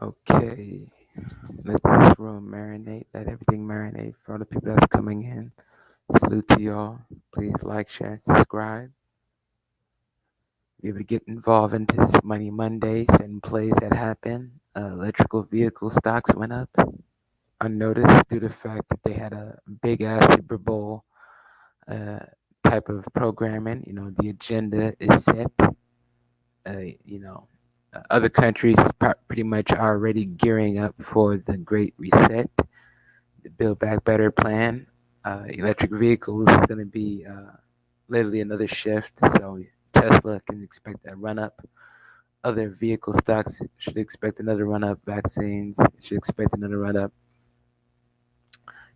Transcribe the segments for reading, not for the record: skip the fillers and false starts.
Okay, let this room marinate. Let everything marinate for all the people that's coming in. Salute to y'all. Please like, share, and subscribe. Be able to get involved into this Money Monday, certain plays that happen. Electrical vehicle stocks went up unnoticed due to the fact that they had a big ass Super Bowl uh, type of programming. The agenda is set. You know, Other countries is pretty much already gearing up for the Great Reset, the Build Back Better plan. Electric vehicles is going to be literally another shift, so Tesla can expect a run up. Other vehicle stocks should expect another run up. Vaccines should expect another run up.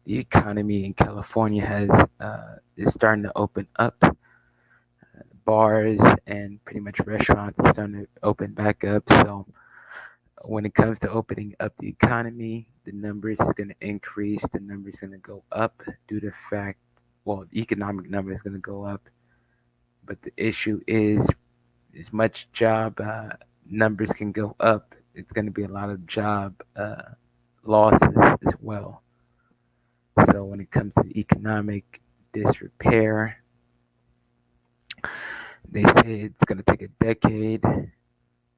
The economy in California is starting to open up. Bars and pretty much restaurants are starting to open back up. So when it comes to opening up the economy, the numbers is going to increase. The numbers going to go up due to the fact, well, the economic number is going to go up. But the issue is, as much job numbers can go up, it's going to be a lot of job losses as well. So when it comes to economic disrepair, they say it's going to take a decade.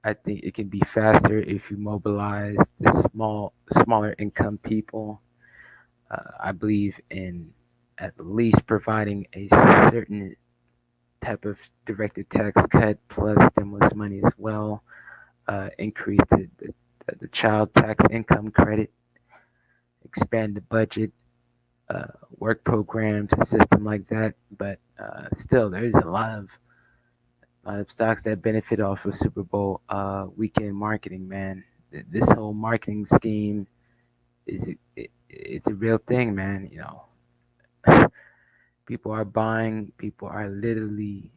I think it can be faster if you mobilize the smaller income people. I believe in at least providing a certain type of directed tax cut plus stimulus money as well. Increase the child tax income credit, expand the budget, work programs, a system like that. But still, there's a lot of stocks that benefit off of Super Bowl weekend marketing. Man, this whole marketing scheme it's a real thing, man. People are buying, people are literally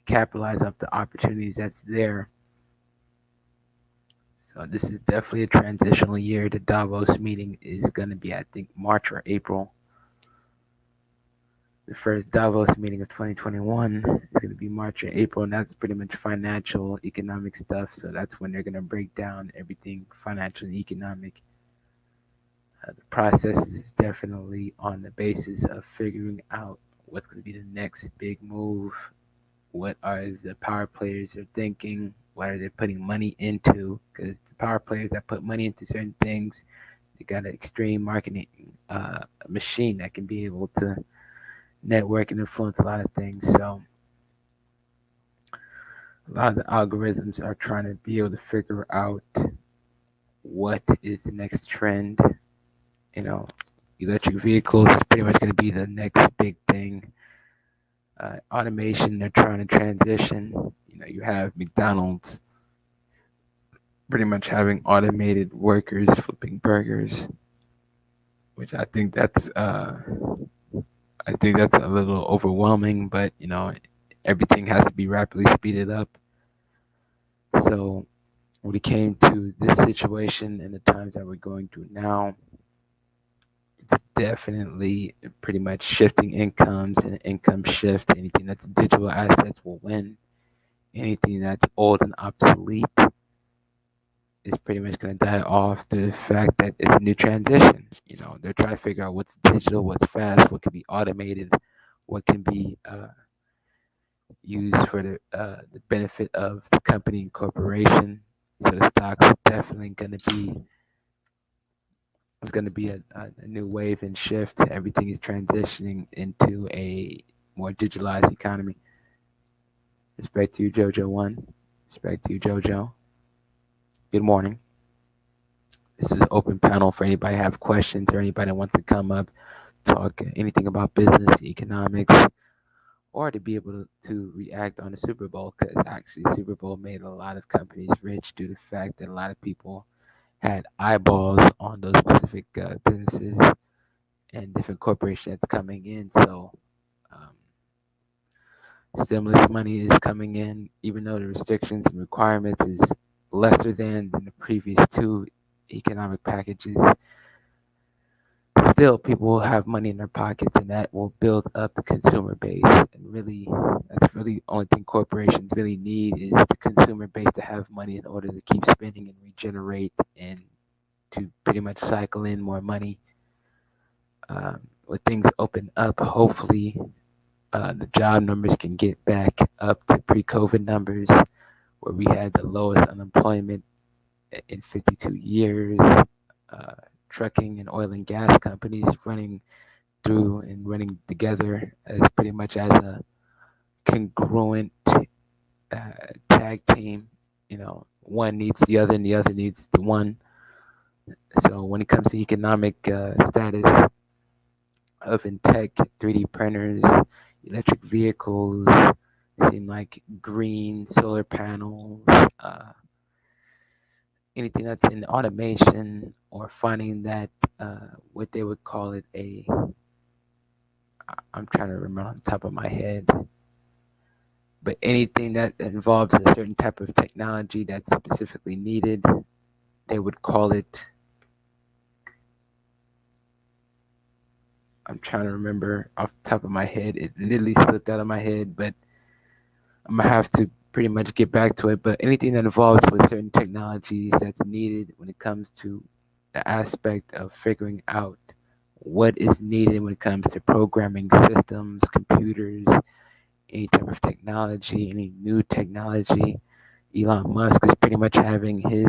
capitalizing off the opportunities that's there. So this is definitely a transitional year. The Davos meeting is going to be, I think, March or April. The first Davos meeting of 2021 is going to be March or April, and that's pretty much financial, economic stuff. So that's when they're going to break down everything financial and economic. The process is definitely on the basis of figuring out what's going to be the next big move. What are the power players are thinking? What are they putting money into? Because the power players that put money into certain things, they got an extreme marketing machine that can be able to network and influence a lot of things. So a lot of the algorithms are trying to be able to figure out what is the next trend. You know, Electric vehicles is pretty much going to be the next big thing. Automation, they're trying to transition. You have McDonald's pretty much having automated workers flipping burgers, which I think that's a little overwhelming, but everything has to be rapidly speeded up. So when it came to this situation and the times that we're going through now, it's definitely pretty much shifting incomes and income shift. Anything that's digital assets will win. Anything that's old and obsolete is pretty much going to die off through the fact that it's a new transition. They're trying to figure out what's digital, what's fast, what can be automated, what can be used for the benefit of the company and corporation. So the stocks is definitely going to be it's going to be a new wave and shift. Everything is transitioning into a more digitalized economy. Respect to you, Jojo One. Respect to you, Jojo. Good morning. This is an open panel for anybody have questions or anybody wants to come up, talk anything about business, economics, or to be able to react on the Super Bowl, because actually Super Bowl made a lot of companies rich due to the fact that a lot of people had eyeballs on those specific businesses and different corporations that's coming in. So um, stimulus money is coming in, even though the restrictions and requirements is lesser than the previous two economic packages. still people will have money in their pockets, and that will build up the consumer base. And really, that's really the only thing corporations really need is the consumer base to have money in order to keep spending and regenerate and to pretty much cycle in more money. When things open up, hopefully the job numbers can get back up to pre-COVID numbers, where we had the lowest unemployment in 52 years. Trucking and oil and gas companies running through and running together as pretty much as a congruent tag team. One needs the other and the other needs the one. So when it comes to economic status of in tech, 3D printers, electric vehicles, seem like green solar panels, anything that's in automation or finding that what they would call it I'm trying to remember on the top of my head, but anything that involves a certain type of technology that's specifically needed, they would call it, I'm trying to remember off the top of my head. It literally slipped out of my head, but I'm gonna have to pretty much get back to it. But anything that involves with certain technologies that's needed when it comes to the aspect of figuring out what is needed when it comes to programming systems, computers, any type of technology, any new technology. Elon Musk is pretty much having his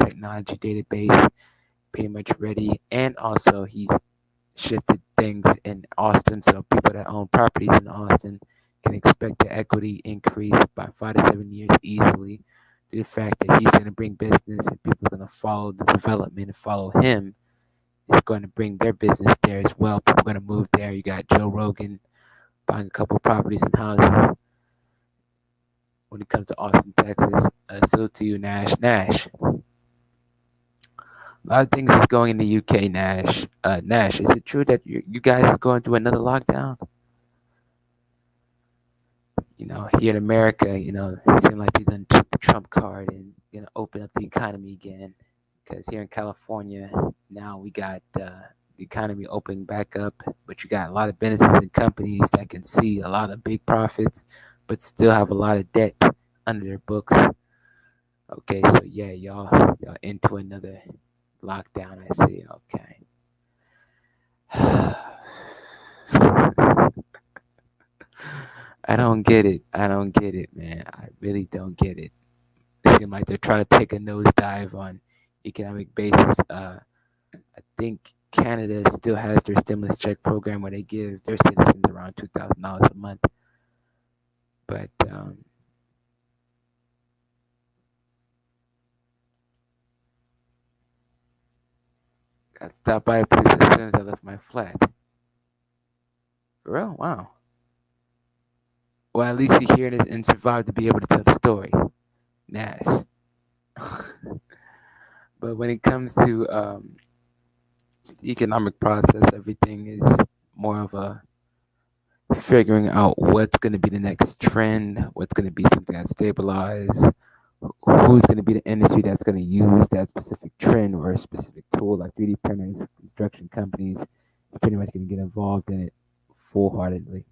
technology database pretty much ready, and also he's shifted things in Austin, so people that own properties in Austin can expect the equity increase by 5 to 7 years easily. Due to the fact that he's going to bring business and people are going to follow the development and follow him, is going to bring their business there as well. People are going to move there. You got Joe Rogan buying a couple properties and houses. When it comes to Austin, Texas, salute to you, Nash. Nash. A lot of things is going in the UK, Nash. Nash, is it true that you guys are going through another lockdown? Here in America, it seemed like they done took the Trump card and open up the economy again. Because here in California, now we got the economy opening back up, but you got a lot of businesses and companies that can see a lot of big profits, but still have a lot of debt under their books. Okay, so yeah, y'all into another lockdown. I see. Okay. I don't get it. I don't get it, man. I really don't get it. It seems like they're trying to take a nosedive on economic basis. I think Canada still has their stimulus check program where they give their citizens around $2,000 a month. But got stopped by a police as soon as I left my flat. For real? Wow. Well, at least he heard it and survived to be able to tell the story. Nash. But when it comes to the economic process, everything is more of a figuring out what's going to be the next trend, what's going to be something that stabilizes, who's going to be the industry that's going to use that specific trend or a specific tool, like 3D printers, construction companies, pretty much going to get involved in it full-heartedly.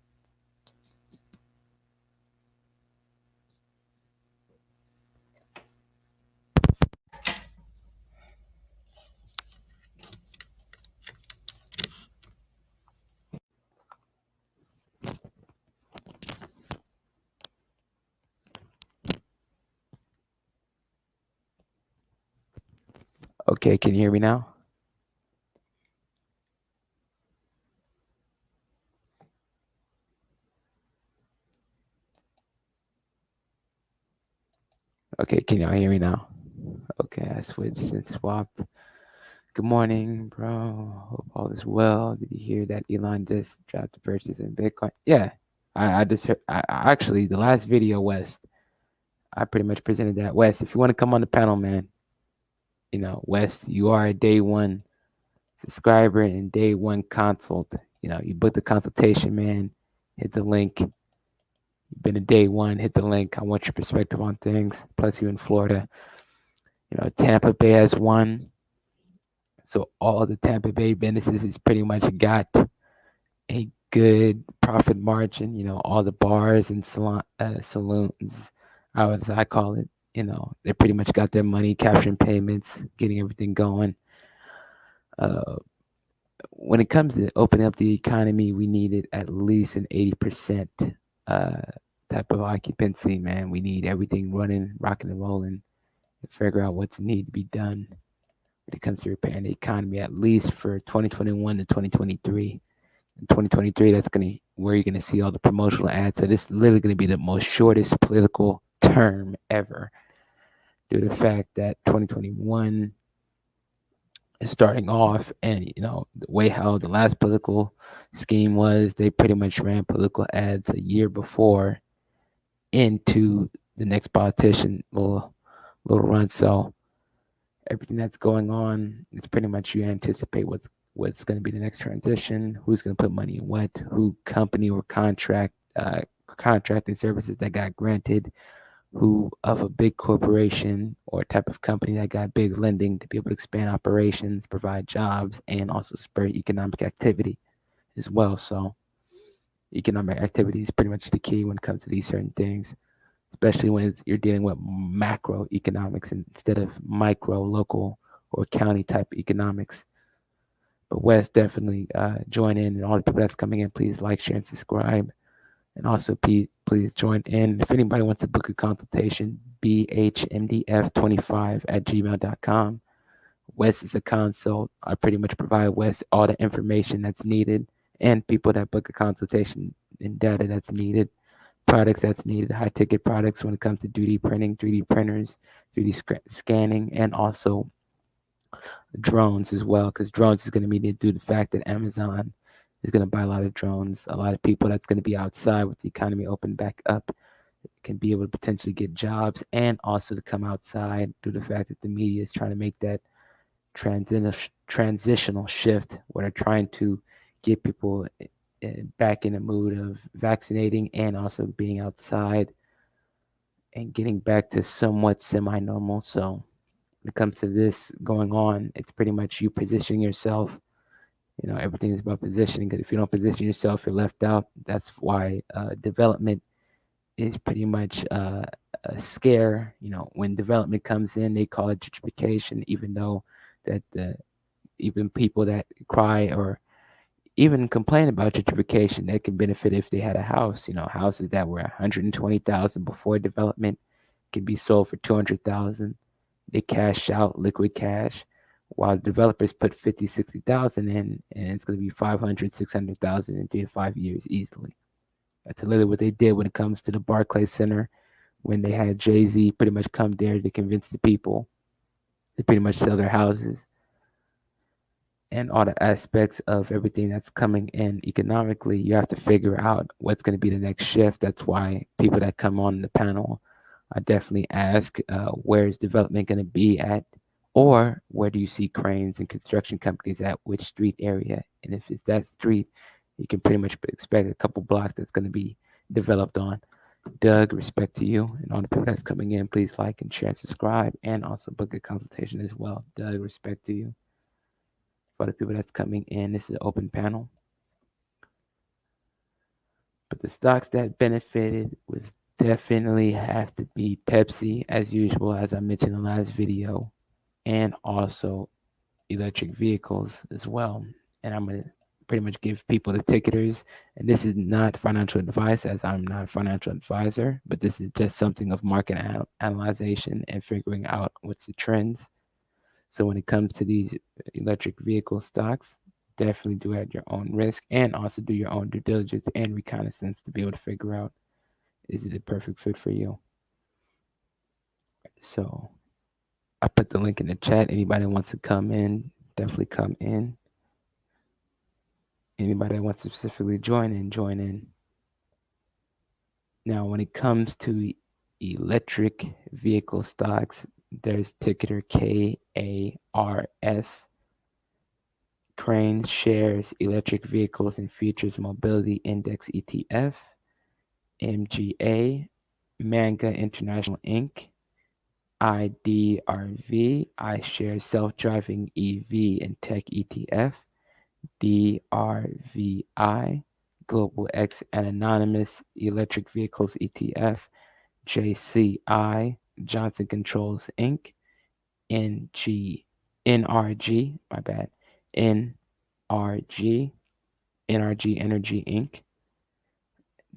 Okay, can you hear me now? Okay, can y'all hear me now? Okay, I switched and swapped. Good morning, bro. Hope all is well. Did you hear that Elon just dropped the purchase in Bitcoin? Yeah, I just heard. Actually, the last video, West, I pretty much presented that. West, if you want to come on the panel, man, West, you are a day one subscriber and day one consult. You book the consultation, man. Hit the link. You've been a day one. Hit the link. I want your perspective on things. Plus, you in Florida. Tampa Bay has won. So all the Tampa Bay businesses has pretty much got a good profit margin. All the bars and saloons, as I call it. They pretty much got their money, capturing payments, getting everything going. Uh, when it comes to opening up the economy, we needed at least an 80% uh, type of occupancy, man. We need everything running, rocking and rolling, and figure out what's need to be done when it comes to repairing the economy, at least for 2021 to 2023. In 2023, that's gonna where you're gonna see all the promotional ads. So this is literally gonna be the most shortest political term ever, due to the fact that 2021 is starting off, and the way how the last political scheme was, they pretty much ran political ads a year before into the next politician little run. So everything that's going on is pretty much you anticipate what's going to be the next transition, who's going to put money in what, who company or contracting services that got granted, who of a big corporation or type of company that got big lending to be able to expand operations, provide jobs, and also spur economic activity as well. So economic activity is pretty much the key when it comes to these certain things, especially when you're dealing with macroeconomics instead of micro, local, or county type economics. But Wes, definitely join in, and all the people that's coming in, please like, share, and subscribe. And also, please join in. If anybody wants to book a consultation, bhmdf25@gmail.com. Wes is a consult. I pretty much provide Wes all the information that's needed, and people that book a consultation and data that's needed, products that's needed, high ticket products when it comes to 3D printing, 3D printers, 3D scanning, and also drones as well, because drones is going to be needed due to the fact that Amazon is going to buy a lot of drones. A lot of people that's going to be outside with the economy open back up can be able to potentially get jobs, and also to come outside due to the fact that the media is trying to make that transitional shift where they're trying to get people back in the mood of vaccinating and also being outside and getting back to somewhat semi-normal. So when it comes to this going on, it's pretty much you positioning yourself. Everything is about positioning, because if you don't position yourself, you're left out. That's why development is pretty much a scare. When development comes in, they call it gentrification, even though that even people that cry or even complain about gentrification, they can benefit if they had a house. Houses that were 120,000 before development can be sold for 200,000. They cash out liquid cash, while developers put 50, 60,000 in, and it's going to be 500, 600,000 in 3 to 5 years easily. That's literally what they did when it comes to the Barclays Center, when they had Jay-Z pretty much come there to convince the people to pretty much sell their houses, and all the aspects of everything that's coming in economically. You have to figure out what's going to be the next shift. That's why people that come on the panel, I definitely ask, where is development going to be at, or where do you see cranes and construction companies at, which street area? And if it's that street, you can pretty much expect a couple blocks that's going to be developed on. Doug, respect to you, and all the people that's coming in, please like and share and subscribe, and also book a consultation as well. Doug, respect to you. For the people that's coming in, this is an open panel. But the stocks that benefited was definitely have to be Pepsi, as usual, as I mentioned in the last video, and also electric vehicles as well. And I'm going to pretty much give people the ticketers. And this is not financial advice, as I'm not a financial advisor, but this is just something of market analyzation and figuring out what's the trends. So when it comes to these electric vehicle stocks, definitely do it at your own risk, and also do your own due diligence and reconnaissance to be able to figure out, is it a perfect fit for you. So I put the link in the chat. Anybody wants to come in, definitely come in. Anybody that wants to specifically join in, join in. Now, when it comes to electric vehicle stocks, there's ticker KARS. Cranes Shares Electric Vehicles and Futures Mobility Index ETF, MGA, Manga International Inc., IDRV, iShares Self-Driving EV and Tech ETF. DRVI, Global X and Anonymous Electric Vehicles ETF. JCI, Johnson Controls Inc. NRG, my bad, NRG, NRG Energy Inc.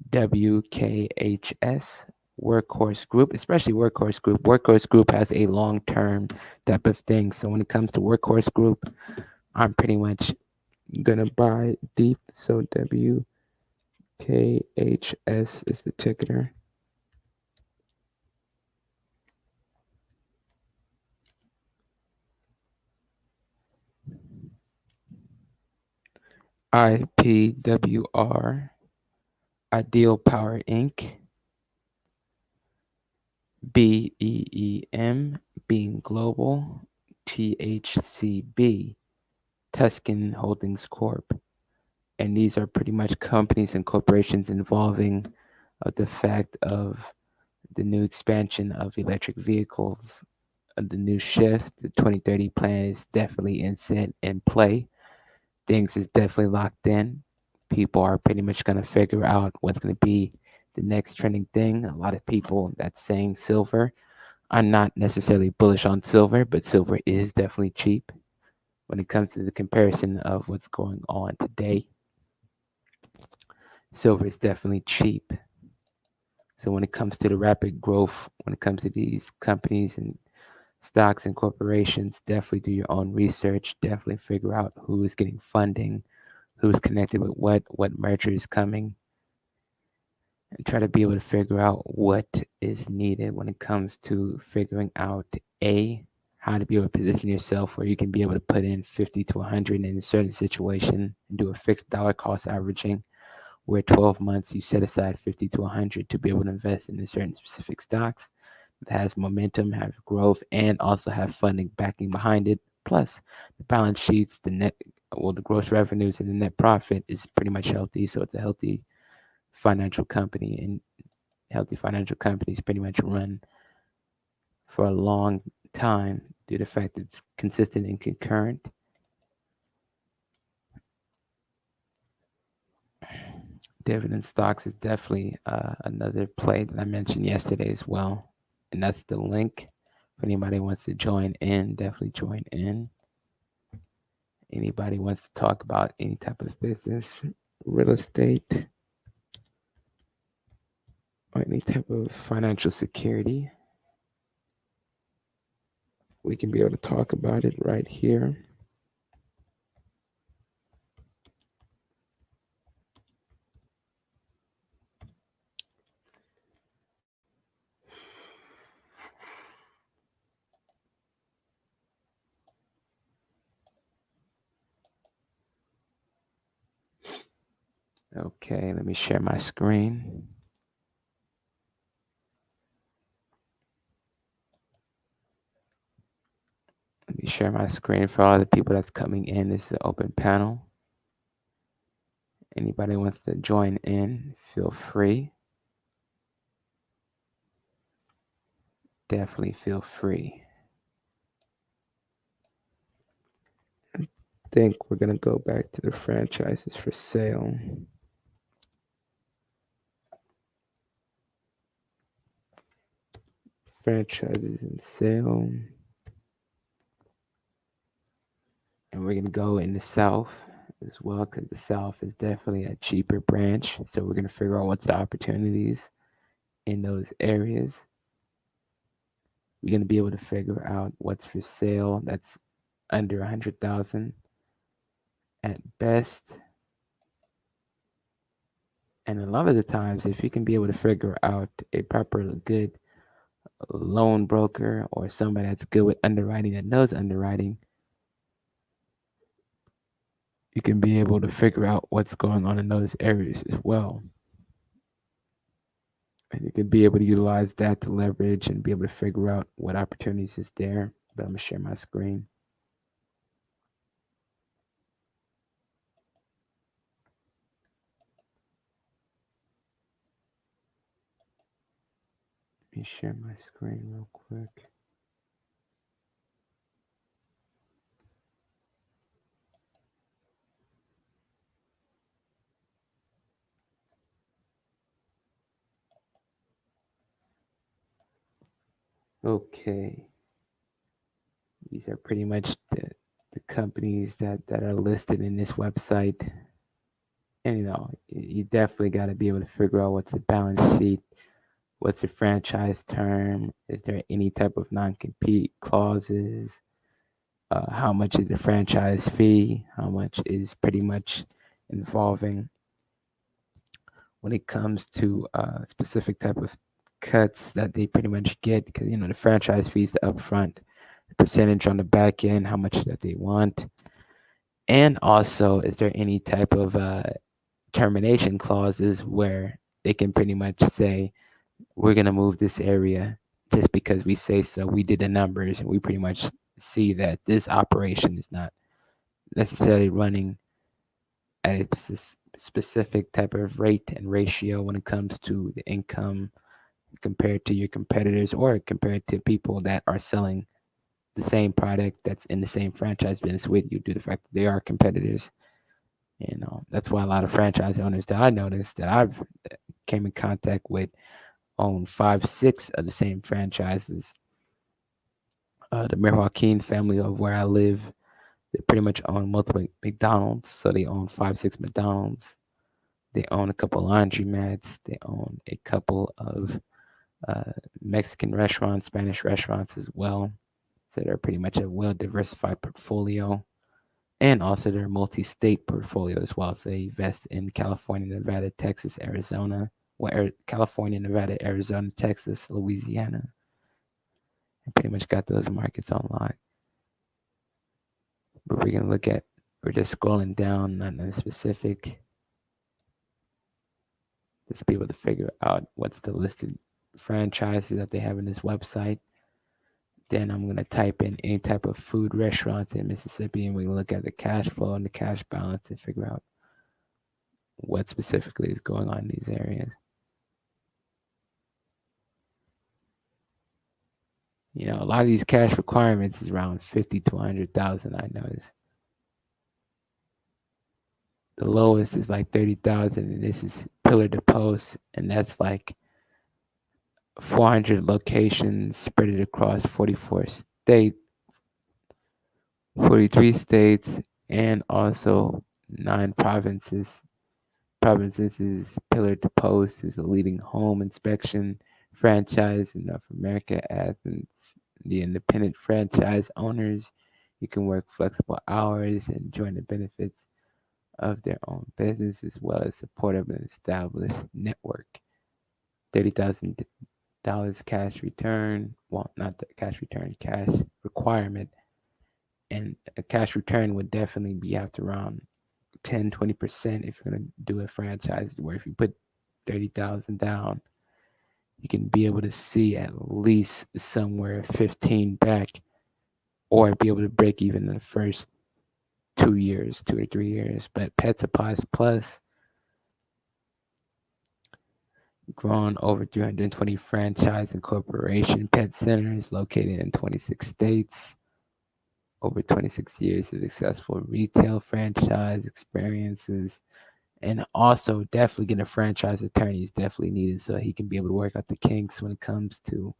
WKHS, Workhorse Group, especially Workhorse Group. Workhorse Group has a long-term type of thing. So when it comes to Workhorse Group, I'm pretty much gonna buy deep. So WKHS is the ticker. IPWR, Ideal Power Inc. BEEM, Being Global. THCB, Tuscan Holdings Corp. And these are pretty much companies and corporations involving the fact of the new expansion of electric vehicles, the new shift. The 2030 plan is definitely in play. Things is definitely locked in. People are pretty much going to figure out what's going to be the next trending thing. A lot of people that's saying silver. I'm not necessarily bullish on silver, but silver is definitely cheap when it comes to the comparison of what's going on today. Silver is definitely cheap. So when it comes to the rapid growth, when it comes to these companies and stocks and corporations, definitely do your own research. Definitely figure out who is getting funding, who's connected with what merger is coming, and try to be able to figure out what is needed when it comes to figuring out how to be able to position yourself where you can be able to put in 50 to 100 in a certain situation and do a fixed dollar cost averaging where 12 months you set aside 50 to 100 to be able to invest in certain specific stocks that has momentum, have growth, and also have funding backing behind it. Plus, the balance sheets, the gross revenues and the net profit is pretty much healthy. So it's a healthy financial company, and healthy financial companies pretty much run for a long time due to the fact that it's consistent and concurrent. Dividend stocks is definitely another play that I mentioned yesterday as well. And that's the link. If anybody wants to join in, definitely join in. Anybody wants to talk about any type of business, real estate, or any type of financial security, we can be able to talk about it right here. Okay, let me share my screen. Let me share my screen for all the people that's coming in. This is an open panel. Anybody wants to join in, feel free. Definitely feel free. I think we're going to go back to the franchises for sale. Franchises in sale. And we're going to go in the South as well because the South is definitely a cheaper branch. So we're going to figure out what's the opportunities in those areas. We're going to be able to figure out what's for sale that's under 100,000 at best. And a lot of the times, if you can be able to figure out a proper, good loan broker or somebody that's good with underwriting, that knows underwriting, you can be able to figure out what's going on in those areas as well. And you can be able to utilize that to leverage and be able to figure out what opportunities is there. But I'm going to share my screen. Let me share my screen real quick. Okay, these are pretty much the companies that are listed in this website. And you definitely got to be able to figure out what's the balance sheet, what's the franchise term, is there any type of non-compete clauses, how much is the franchise fee, how much is pretty much involving when it comes to specific type of cuts that they pretty much get, because the franchise fees the upfront, the percentage on the back end, how much that they want, and also is there any type of termination clauses where they can pretty much say we're going to move this area just because we say so. We did the numbers and we pretty much see that this operation is not necessarily running at a specific type of rate and ratio when it comes to the income compared to your competitors or compared to people that are selling the same product that's in the same franchise business with you, due to the fact that they are competitors. That's why a lot of franchise owners that I noticed that I've came in contact with own 5, 6 of the same franchises. The Mirwakeen family of where I live, they pretty much own multiple McDonald's, so they own 5, 6 McDonald's. They own a couple laundromats. They own a couple of Mexican restaurants, Spanish restaurants as well. So they're pretty much a well diversified portfolio. And also their multi-state portfolio as well. So they invest in California, Nevada, Texas, Arizona, California, Nevada, Arizona, Texas, Louisiana. And pretty much got those markets online. But we're gonna look at, we're just scrolling down, not in specific, just be able to figure out what's the listed franchises that they have in this website. Then I'm gonna type in any type of food restaurants in Mississippi, and we can look at the cash flow and the cash balance and figure out what specifically is going on in these areas. A lot of these cash requirements is around 50 to 100,000. I noticed the lowest is like 30,000, and this is pillar to post, and that's like 400 locations spread it across 43 states, and also 9 provinces. Provinces is Pillar to Post is a leading home inspection franchise in North America. Athens, the independent franchise owners, you can work flexible hours and join the benefits of their own business as well as support of an established network. $30,000 cash return, well, not the cash return, cash requirement, and a cash return would definitely be after around 10-20% if you're going to do a franchise, where if you put 30,000 down, you can be able to see at least somewhere 15 back, or be able to break even in the first 2 years, 2 or 3 years. But Pet Supplies Plus, grown over 320 franchise and corporation pet centers located in 26 states, over 26 years of successful retail franchise experiences. And also, definitely getting a franchise attorney is definitely needed so he can be able to work out the kinks when it comes to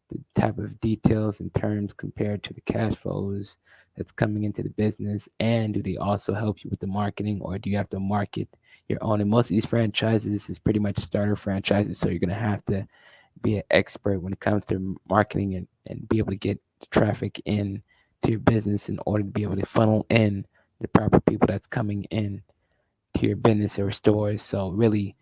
the type of details and terms compared to the cash flows that's coming into the business. And do they also help you with the marketing, or do you have to market your own? And most of these franchises is pretty much starter franchises, so you're going to have to be an expert when it comes to marketing, and be able to get traffic in to your business in order to be able to funnel in the proper people that's coming in to your business or stores. So really,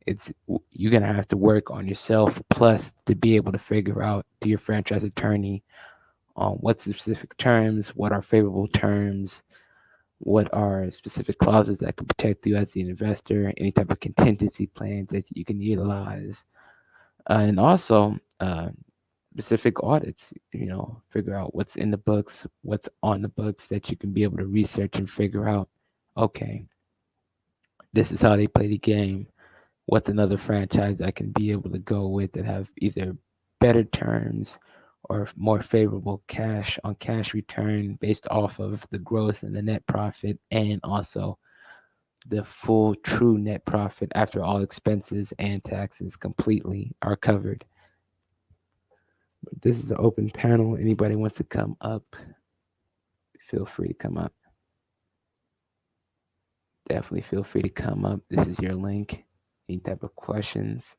it's you're gonna have to work on yourself, plus to be able to figure out to your franchise attorney on what's the specific terms, what are favorable terms, what are specific clauses that can protect you as the investor, any type of contingency plans that you can utilize, and also specific audits. Figure out what's in the books, what's on the books, that you can be able to research and figure out. Okay, this is how they play the game. What's another franchise I can be able to go with that have either better terms or more favorable cash on cash return based off of the gross and the net profit, and also the full true net profit after all expenses and taxes completely are covered. But this is an open panel. Anybody wants to come up, feel free to come up. Definitely feel free to come up. This is your link. Any type of questions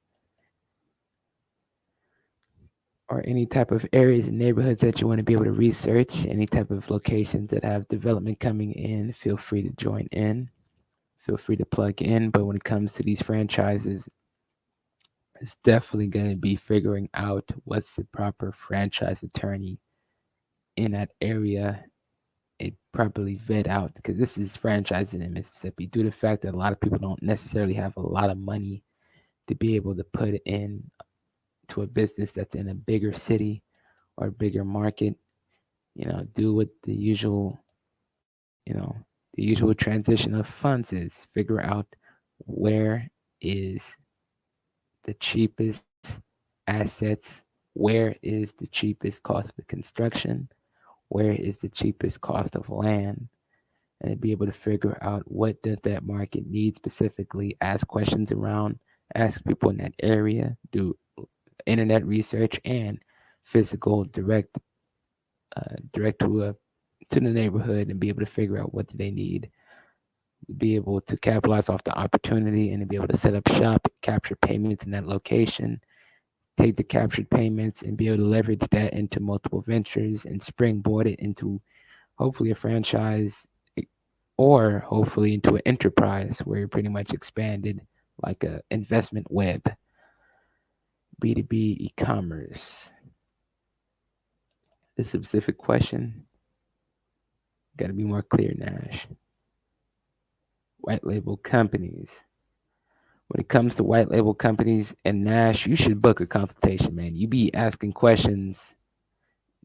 or any type of areas and neighborhoods that you want to be able to research, any type of locations that have development coming in, feel free to join in. Feel free to plug in. But when it comes to these franchises, it's definitely going to be figuring out what's the proper franchise attorney in that area and properly vet out, because this is franchising in Mississippi due to the fact that a lot of people don't necessarily have a lot of money to be able to put in to a business that's in a bigger city or bigger market. Do what the usual, you know, the usual transition of funds is. Figure out where is the cheapest assets, where is the cheapest cost of construction, where is the cheapest cost of land, and be able to figure out what does that market need specifically. Ask questions around, ask people in that area, do internet research and physical direct to the neighborhood and be able to figure out what do they need, be able to capitalize off the opportunity and to be able to set up shop, capture payments in that location, take the captured payments and be able to leverage that into multiple ventures and springboard it into hopefully a franchise or hopefully into an enterprise where you're pretty much expanded like a investment web, B2B e-commerce. This specific question, got to be more clear, Nash. White label companies. When it comes to white label companies and Nash, you should book a consultation, man. You be asking questions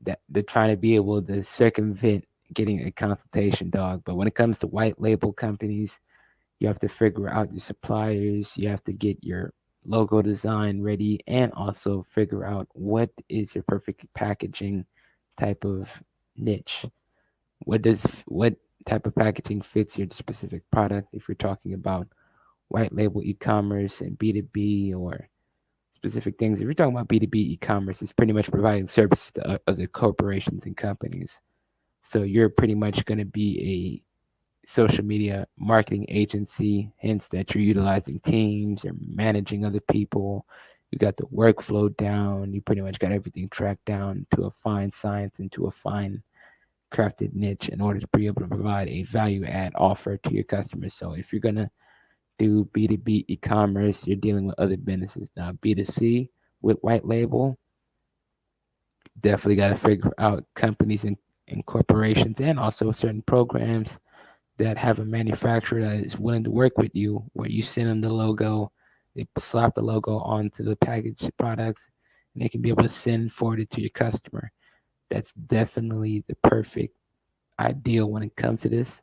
that they're trying to be able to circumvent getting a consultation, dog. But when it comes to white label companies, you have to figure out your suppliers, you have to get your logo design ready, and also figure out what is your perfect packaging type of niche. What type of packaging fits your specific product if you're talking about white label e-commerce and B2B or specific things. If you're talking about B2B e-commerce, it's pretty much providing services to other corporations and companies. So you're pretty much going to be a social media marketing agency, hence that you're utilizing teams, you're managing other people, you got the workflow down, you pretty much got everything tracked down to a fine science and to a fine crafted niche in order to be able to provide a value add offer to your customers. So if you're gonna do B2B e-commerce, you're dealing with other businesses. Now B2C with white label, definitely got to figure out companies and corporations and also certain programs that have a manufacturer that is willing to work with you, where you send them the logo, they slap the logo onto the packaged products, and they can be able to send forward it to your customer. That's definitely the perfect ideal when it comes to this.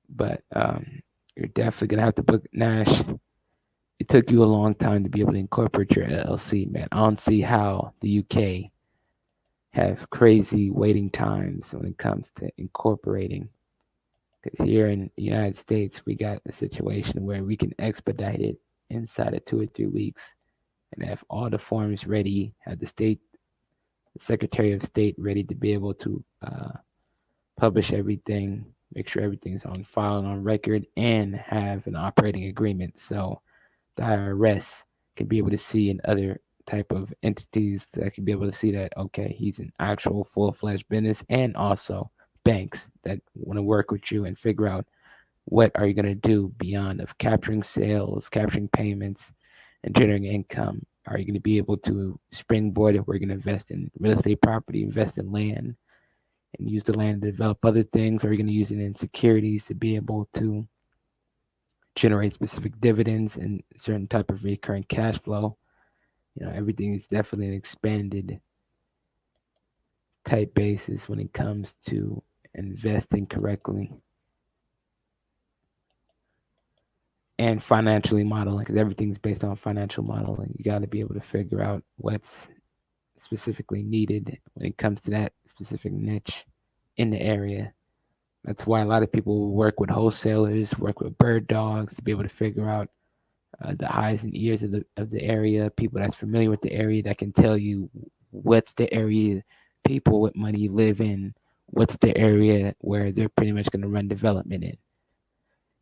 But you're definitely gonna have to book Nash. It took you a long time to be able to incorporate your LLC, man. I don't see how the UK have crazy waiting times when it comes to incorporating. Because here in the United States, we got a situation where we can expedite it inside of 2 or 3 weeks and have all the forms ready, have the Secretary of State ready to be able to publish everything, make sure everything's on file and on record, and have an operating agreement. So the IRS can be able to see in other type of entities that can be able to see that okay, he's an actual full-fledged business, and also banks that want to work with you and figure out what are you going to do beyond of capturing sales, capturing payments, and generating income. Are you going to be able to springboard if we're going to invest in real estate property, invest in land, and use the land to develop other things? Or are you going to use it in securities to be able to generate specific dividends and certain type of recurring cash flow? Everything is definitely an expanded type basis when it comes to investing correctly and financially modeling, because everything's based on financial modeling. You got to be able to figure out what's specifically needed when it comes to that specific niche in the area. That's why a lot of people work with wholesalers, work with bird dogs to be able to figure out the eyes and ears of the area, people that's familiar with the area that can tell you what's the area people with money live in, what's the area where they're pretty much going to run development in.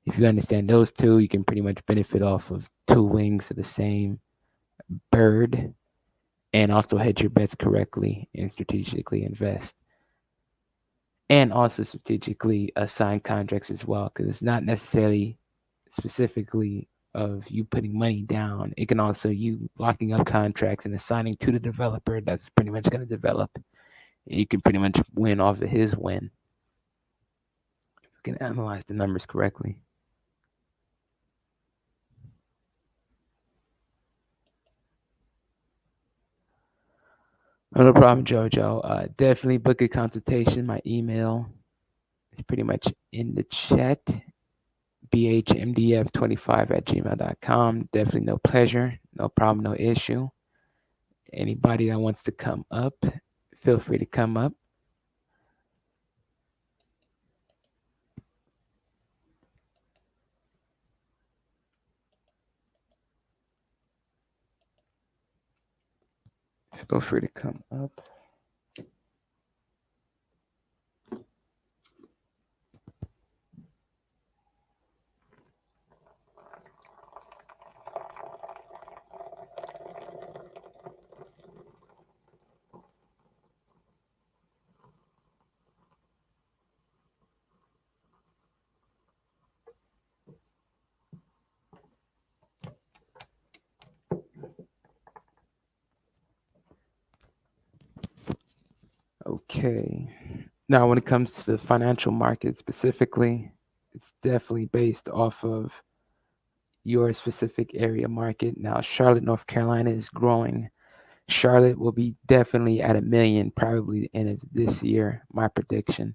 If you understand those two, you can pretty much benefit off of two wings of the same bird, and also hedge your bets correctly and strategically invest. And also strategically assign contracts as well, because it's not necessarily specifically of you putting money down. It can also you locking up contracts and assigning to the developer that's pretty much going to develop. And you can pretty much win off of his win. You can analyze the numbers correctly. Oh, no problem, Jojo. Definitely book a consultation. My email is pretty much in the chat. bhmdf25@gmail.com. Definitely no pleasure, no problem, no issue. Anybody that wants to come up, feel free to come up. Feel free to come up. Okay. Now, when it comes to the financial market specifically, it's definitely based off of your specific area market. Now, Charlotte, North Carolina is growing. Charlotte will be definitely at 1 million, probably the end of this year, my prediction.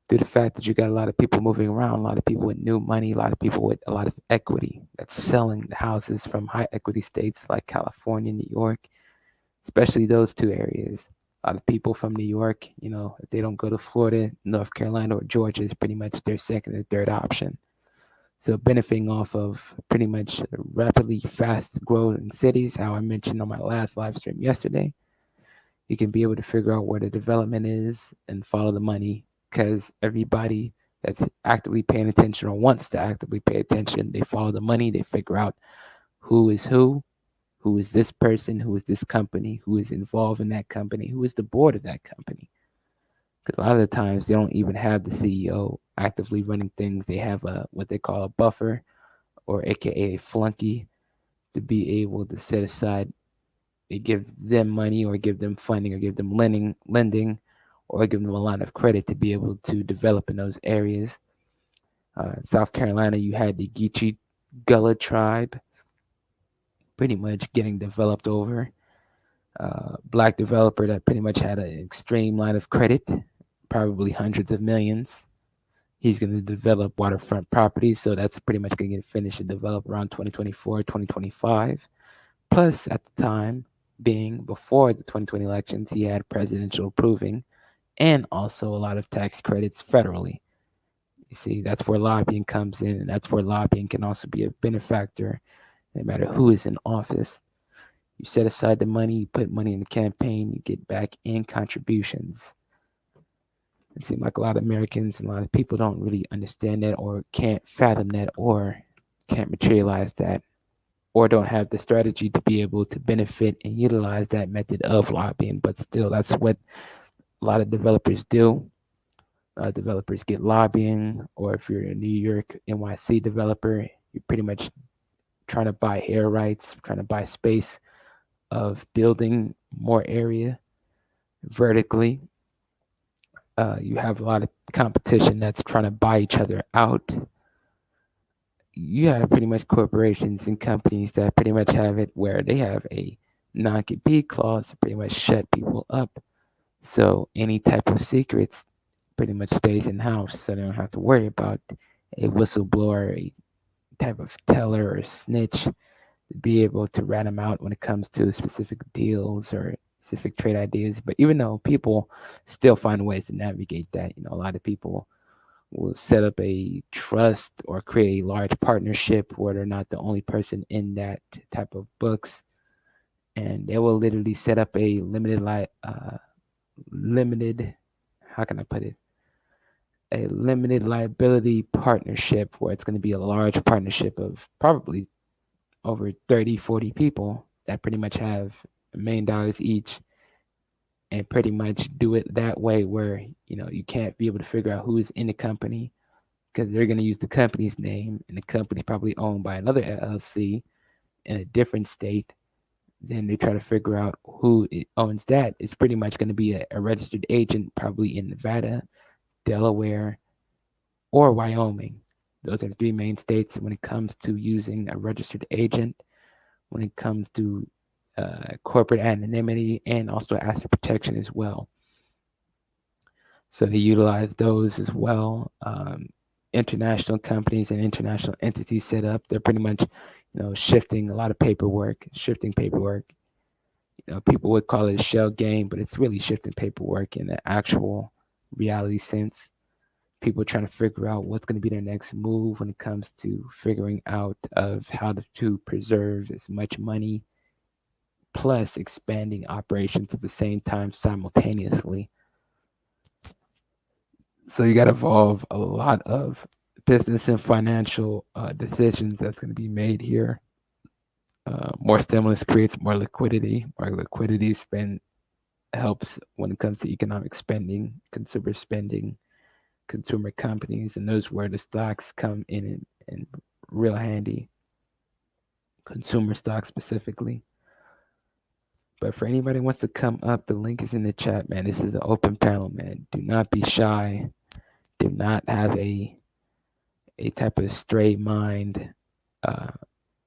Due to the fact that you got a lot of people moving around, a lot of people with new money, a lot of people with a lot of equity that's selling the houses from high equity states like California, New York, especially those two areas. A lot of people from New York, if they don't go to Florida, North Carolina, or Georgia is pretty much their second or third option. So benefiting off of pretty much rapidly fast growing cities, how I mentioned on my last live stream yesterday, you can be able to figure out where the development is and follow the money, because everybody that's actively paying attention or wants to actively pay attention, they follow the money, they figure out who is this person, who is this company, who is involved in that company, who is the board of that company. Because a lot of the times they don't even have the CEO actively running things. They have what they call a buffer, or AKA a flunky, to be able to set aside. They give them money or give them funding or give them lending, or give them a line of credit to be able to develop in those areas. South Carolina, you had the Geechee Gullah tribe pretty much getting developed over. Black developer that pretty much had an extreme line of credit, probably hundreds of millions. He's going to develop waterfront properties, so that's pretty much going to get finished and developed around 2024, 2025. Plus, at the time, being before the 2020 elections, he had presidential approving and also a lot of tax credits federally. You see, that's where lobbying comes in, and that's where lobbying can also be a benefactor, no matter who is in office. You set aside the money, you put money in the campaign, you get back in contributions. It seems like a lot of Americans and a lot of people don't really understand that, or can't fathom that, or can't materialize that, or don't have the strategy to be able to benefit and utilize that method of lobbying. But still, that's what a lot of developers do. Developers get lobbying, or if you're a New York NYC developer, you're pretty much trying to buy air rights, trying to buy space of building more area vertically. You have a lot of competition that's trying to buy each other out. You have pretty much corporations and companies that pretty much have it where they have a non-compete clause to pretty much shut people up. So any type of secrets pretty much stays in house, so they don't have to worry about a whistleblower, a type of teller or snitch to be able to rat them out when it comes to specific deals or specific trade ideas. But even though people still find ways to navigate that, a lot of people will set up a trust or create a large partnership where they're not the only person in that type of books, and they will literally set up a limited, how can I put it, a limited liability partnership where it's going to be a large partnership of probably over 30, 40 people that pretty much have $1 million each, and pretty much do it that way where you can't be able to figure out who is in the company, because they're going to use the company's name, and the company probably owned by another LLC in a different state. Then they try to figure out who owns that. It's pretty much going to be a registered agent, probably in Nevada, Delaware, or Wyoming. Those are the three main states when it comes to using a registered agent, when it comes to corporate anonymity, and also asset protection as well. So they utilize those as well. International companies and international entities set up. They're pretty much, shifting a lot of paperwork, shifting paperwork. People would call it a shell game, but it's really shifting paperwork in the actual reality sense. People trying to figure out what's going to be their next move when it comes to figuring out of how to preserve as much money, plus expanding operations at the same time simultaneously. So you got to involve a lot of business and financial decisions that's going to be made here. More stimulus creates more liquidity. More liquidity spend helps when it comes to economic spending, consumer companies, and those where the stocks come in real handy. Consumer stocks specifically. But for anybody who wants to come up, the link is in the chat, man. This is an open panel, man. Do not be shy. Do not have a type of stray mind. Uh,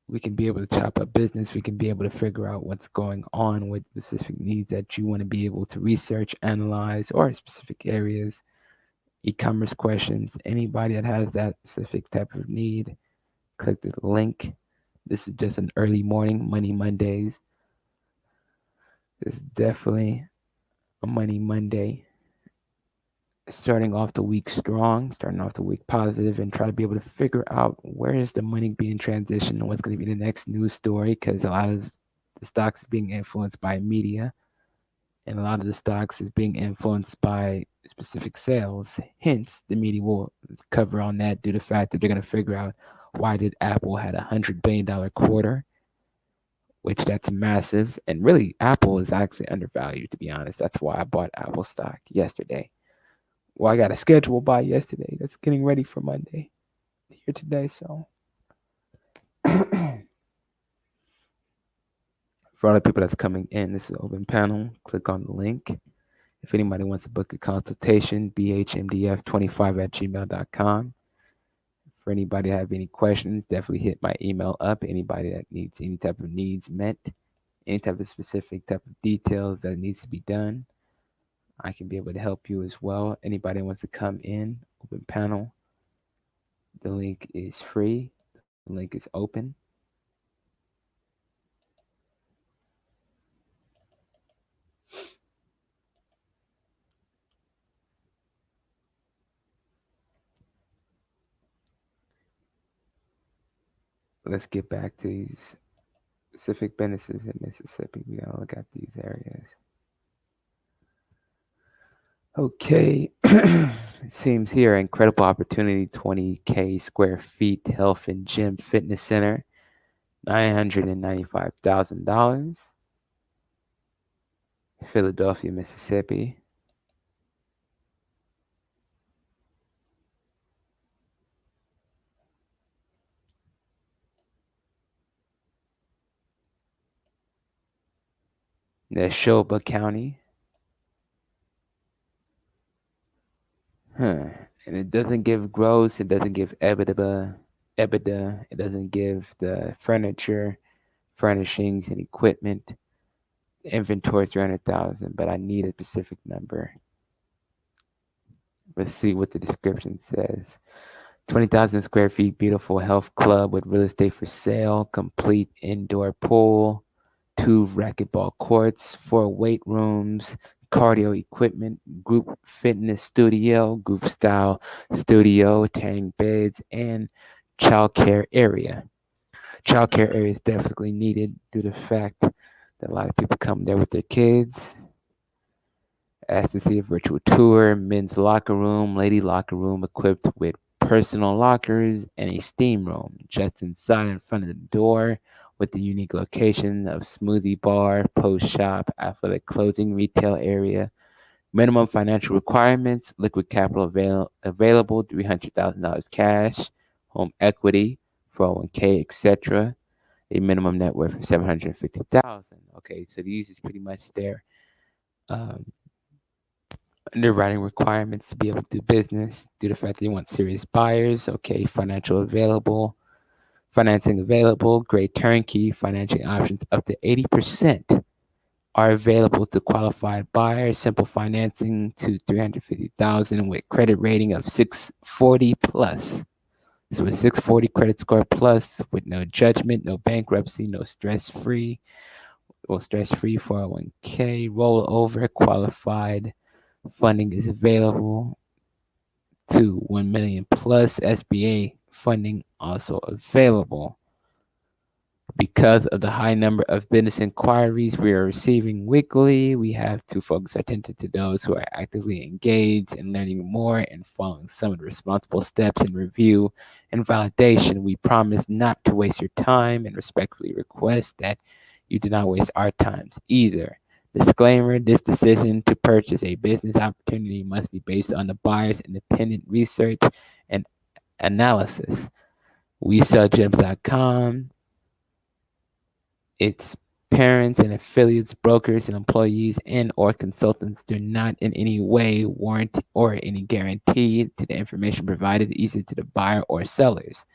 we can be able to chop up business. We can be able to figure out what's going on with specific needs that you want to be able to research, analyze, or specific areas, e-commerce questions. Anybody that has that specific type of need, click the link. This is just an early morning, Money Mondays. This is definitely a Money Monday. Starting off the week strong, starting off the week positive, and try to be able to figure out where is the money being transitioned and what's going to be the next news story, because a lot of the stocks is being influenced by media, and a lot of the stocks is being influenced by specific sales. Hence, the media will cover on that due to the fact that they're going to figure out why did Apple had $100 billion quarter, which that's massive. And really, Apple is actually undervalued, to be honest. That's why I bought Apple stock yesterday. Well, I got a schedule buy yesterday. That's getting ready for Monday here today. So for all the people that's coming in, this is an open panel. Click on the link. If anybody wants to book a consultation, bhmdf25@gmail.com. For anybody that have any questions, definitely hit my email up. Anybody that needs any type of needs met, any type of specific type of details that needs to be done, I can be able to help you as well. Anybody who wants to come in, open panel. The link is free. The link is open. Let's get back to these specific businesses in Mississippi. We gotta look at these areas. Okay, it seems here incredible opportunity, 20K square feet, health and gym fitness center, $995,000, Philadelphia, Mississippi. Neshoba County. And it doesn't give gross, it doesn't give EBITDA, it doesn't give the furniture, furnishings, and equipment. The inventory is 300,000, but I need a specific number. Let's see what the description says. 20,000 square feet, beautiful health club with real estate for sale, complete indoor pool, 2 racquetball courts, 4 weight rooms, cardio equipment, group fitness studio, group style studio, tank beds, and childcare area. Childcare area is definitely needed due to the fact A lot of people come there with their kids. Asked to see a virtual tour, men's locker room, lady locker room equipped with personal lockers and a steam room just inside in front of the door with the unique location of smoothie bar, post shop, athletic clothing, retail area. Minimum financial requirements, liquid capital available, $300,000 cash, home equity, 401k, etc. A minimum net worth of 750,000. Okay, so these is pretty much their um, underwriting requirements to be able to do business due to the fact that you want serious buyers. Okay, financing available, great turnkey, financing options up to 80% are available to qualified buyers. Simple financing to 350,000 with credit rating of 640 plus. So a 640 credit score plus with no judgment, no bankruptcy, no stress free 401k rollover qualified funding is available to 1 million plus. SBA funding also available. Because of the high number of business inquiries we are receiving weekly, we have to focus our attention to those who are actively engaged in learning more and following some of the responsible steps in review and validation. We promise not to waste your time and respectfully request that you do not waste our times either. Disclaimer: this decision to purchase a business opportunity must be based on the buyer's independent research and analysis. WeSellGems.com, its parents and affiliates, brokers and employees and or consultants do not in any way warrant or any guarantee to the information provided either to the buyer or sellers.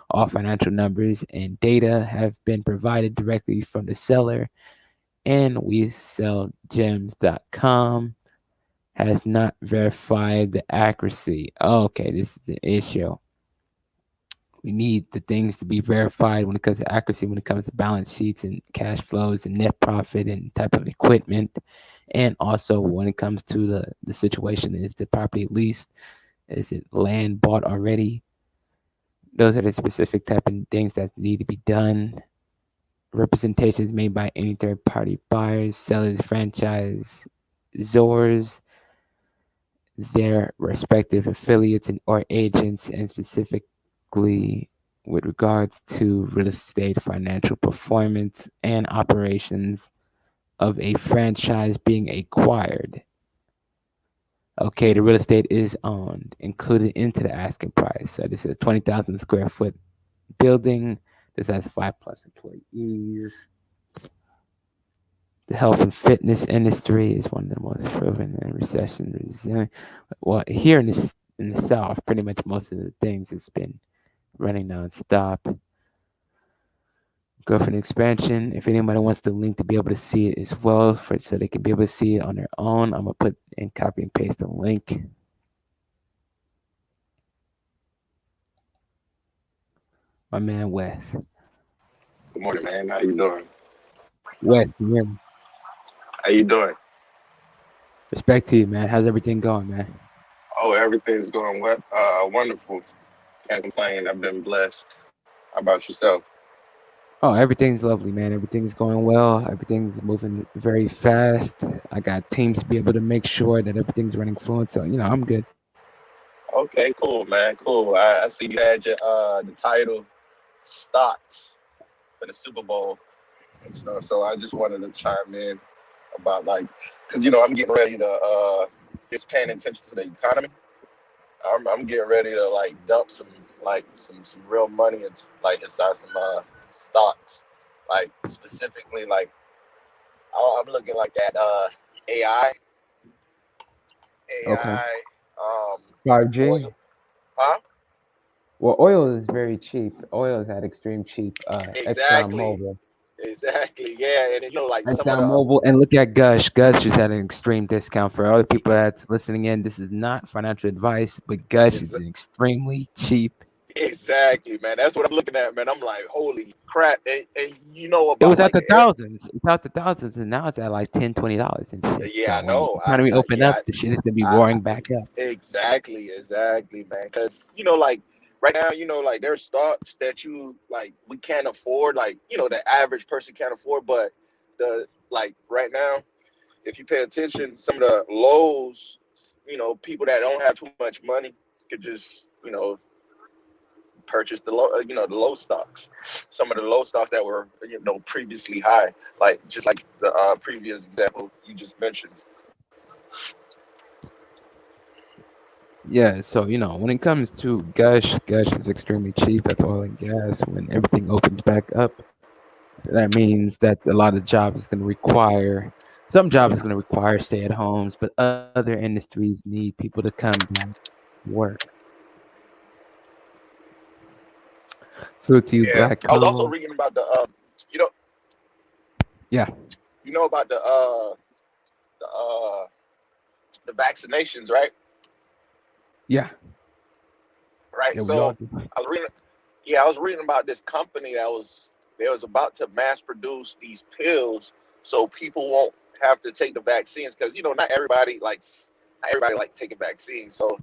All financial numbers and data have been provided directly from the seller, and WeSellGems.com has not verified the accuracy. Okay, this is the issue. We need the things to be verified when it comes to accuracy, when it comes to balance sheets and cash flows and net profit and type of equipment. And also when it comes to the situation, is the property leased? Is it land bought already? Those are the specific type of things that need to be done. Representations made by any third party buyers, sellers, franchise, ZORs, their respective affiliates and or agents, and specifically with regards to real estate financial performance and operations of a franchise being acquired. Okay, the real estate is owned, included into the asking price. So this is a 20,000 square foot building. This has 5+ employees. The health and fitness industry is one of the most proven and recession resilient. Well, here in the South, pretty much most of the things has been running nonstop. Growth and expansion. If anybody wants the link to be able to see it as well, so they can be able to see it on their own, I'm gonna put and copy and paste the link. My man Wes. Good morning, man. How you doing? Wes, can you hear me? How you doing? Respect to you, man. How's everything going, man? Oh, everything's going well. Wonderful. Can't complain. I've been blessed. How about yourself? Oh, everything's lovely, man. Everything's going well. Everything's moving very fast. I got teams to be able to make sure that everything's running fluent. So, I'm good. Okay, cool, man. Cool. I see you had your the title stocks for the Super Bowl and stuff. So I just wanted to chime in about like, cause I'm getting ready to just paying attention to the economy. I'm getting ready to like dump some real money and like inside some stocks, like specifically like I'm looking like at AI, Okay. AI, 5G. oil, huh? Well, oil is very cheap. Oil is at extreme cheap. Exactly, ExxonMobil. exactly, yeah. And then, like some of the ExxonMobil, and look at Gush. Gush is at an extreme discount for other people that's listening in. This is not financial advice, but Gush is ex- extremely cheap. exactly, man. That's what I'm looking at, man. I'm like, holy crap! And you know It about was at like the thousands. It's out the thousands, and now it's at like $10, $20 and shit. yeah, I So when the know. economy open Yeah, up, the shit is gonna be I roaring back up. exactly, man. Because like right now, like there's stocks that you like we can't afford, like the average person can't afford, but the like right now, if you pay attention, some of the lows, people that don't have too much money could just, purchase the low, the low stocks. Some of the low stocks that were, previously high, like just like the previous example you just mentioned. Yeah, so when it comes to Gush is extremely cheap. That's oil and gas. When everything opens back up, that means that a lot of jobs is going to require some jobs is going to require stay at homes, but other industries need people to come back to work. So to you, Yeah, black I was also collar, reading about the you know yeah, about the vaccinations, right? yeah, Right. yeah. We all So do. I was reading, yeah, I was reading about this company that was about to mass produce these pills so people won't have to take the vaccines because not everybody like taking vaccines. So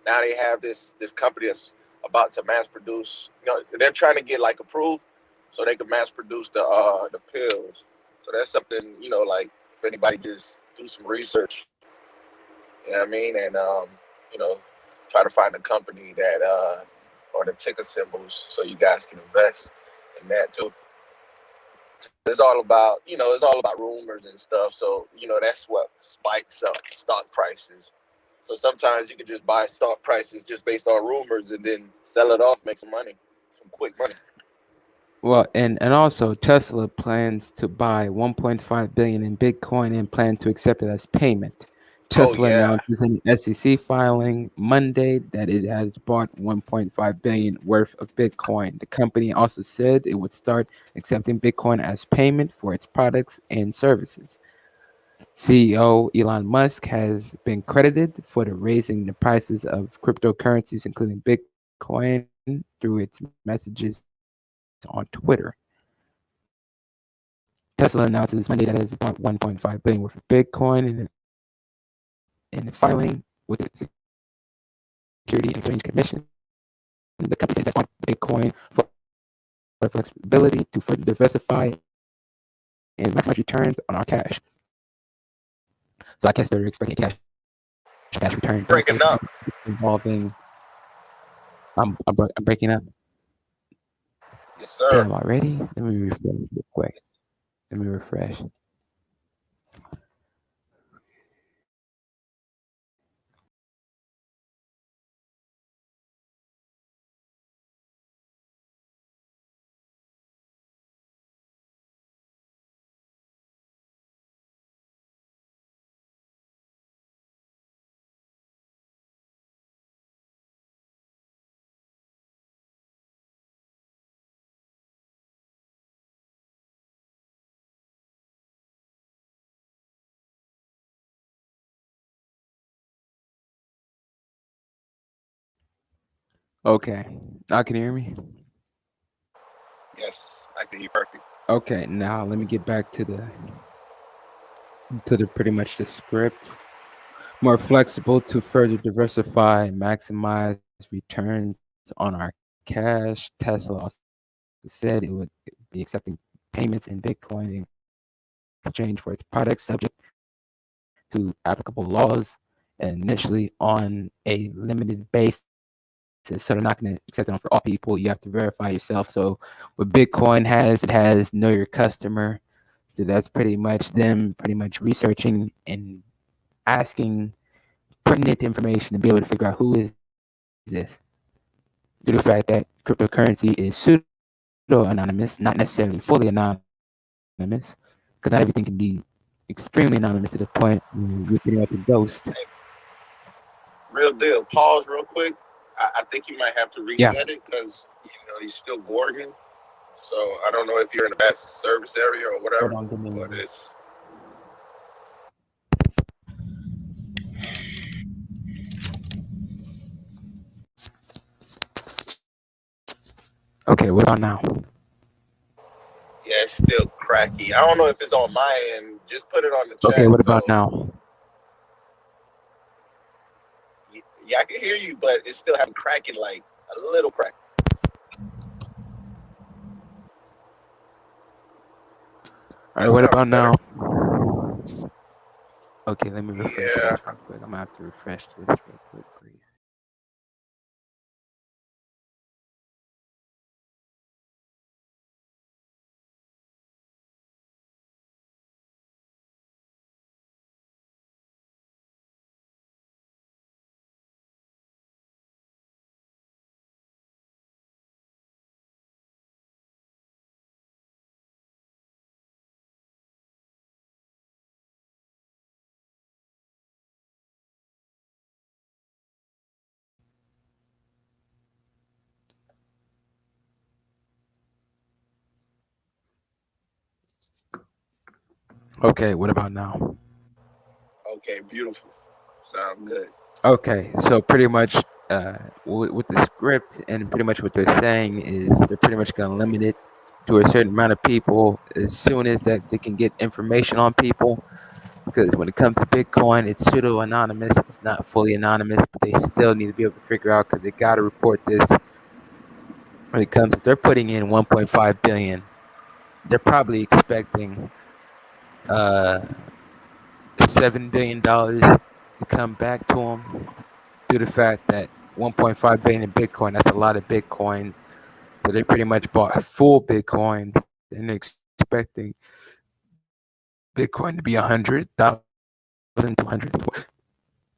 now they have this company that's about to mass produce. They're trying to get like approved so they can mass produce the pills. So that's something, like if anybody just do some research, you know what I mean, and you know try to find a company that or the ticker symbols so you guys can invest in that too. It's all about, it's all about rumors and stuff. So, that's what spikes up stock prices. So sometimes you can just buy stock prices just based on rumors and then sell it off, make some money, some quick money. Well, and also Tesla plans to buy 1.5 billion in Bitcoin and plan to accept it as payment. Oh Tesla yeah. announces in an SEC filing Monday that it has bought 1.5 billion worth of Bitcoin. The company also said it would start accepting Bitcoin as payment for its products and services. CEO Elon Musk has been credited for the raising the prices of cryptocurrencies, including Bitcoin, through its messages on Twitter. Tesla announces Monday that it has bought 1.5 billion worth of Bitcoin in the filing with the Security and Exchange Commission. The company says that bought Bitcoin for flexibility to further diversify and maximize returns on our cash. So I guess they're expecting cash return back You breaking up. involving. I'm breaking up. Yes, sir. Damn, already. Let me refresh real quick. Let me refresh. Okay, now can you hear me? Yes, I can hear you perfect. Okay, now let me get back to the pretty much the script. More flexible to further diversify and maximize returns on our cash. Tesla also said it would be accepting payments in Bitcoin in exchange for its products, subject to applicable laws, and initially on a limited basis. So they're not going to accept it on for all people. You have to verify yourself. So what Bitcoin has, it has know your customer. So that's pretty much them pretty much researching and asking pertinent information to be able to figure out who is this. Due to the fact that cryptocurrency is pseudo anonymous, not necessarily fully anonymous, because not everything can be extremely anonymous to the point where you're pretty much a ghost. Hey, real deal. Pause real quick. I think you might have to Yeah. reset it because he's still Gorgon. So I don't know if you're in a bad service area or Hold whatever, on, give me a but minute. it's Okay, what about now? yeah, it's still cracky. I don't know if it's on my end. Just put it on the Okay, chat. what about So now? yeah, I can hear you, but it's still having cracking, like a little crack. All right, That what sounds about better. now? Okay, let me refresh Yeah. this real quick. I'm gonna have to refresh this real quick, please. Okay, what about now? Okay, beautiful. Sound good. Okay, so pretty much with the script and pretty much what they're saying is they're pretty much going to limit it to a certain amount of people as soon as that they can get information on people. Because when it comes to Bitcoin, it's pseudo anonymous. It's not fully anonymous, but they still need to be able to figure out because they got to report this when it comes. They're putting in 1.5 billion. They're probably expecting uh $7 billion to come back to them due to the fact that 1.5 billion in Bitcoin. That's a lot of Bitcoin. So they pretty much bought full Bitcoins and they're expecting Bitcoin to be 100,000 to 100.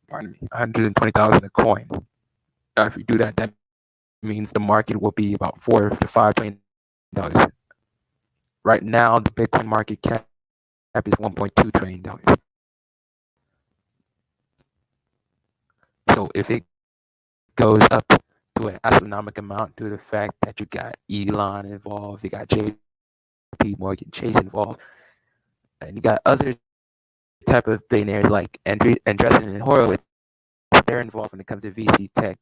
Pardon me, 120,000 a coin. If you do that, that means the market will be about $4 to $5 trillion. Right now, the Bitcoin market cap is $1.2 trillion. So if it goes up to an astronomical amount due to the fact that you got Elon involved, you got JP Morgan Chase involved, and you got other type of billionaires like Andreessen and Horowitz. They're involved when it comes to VC tech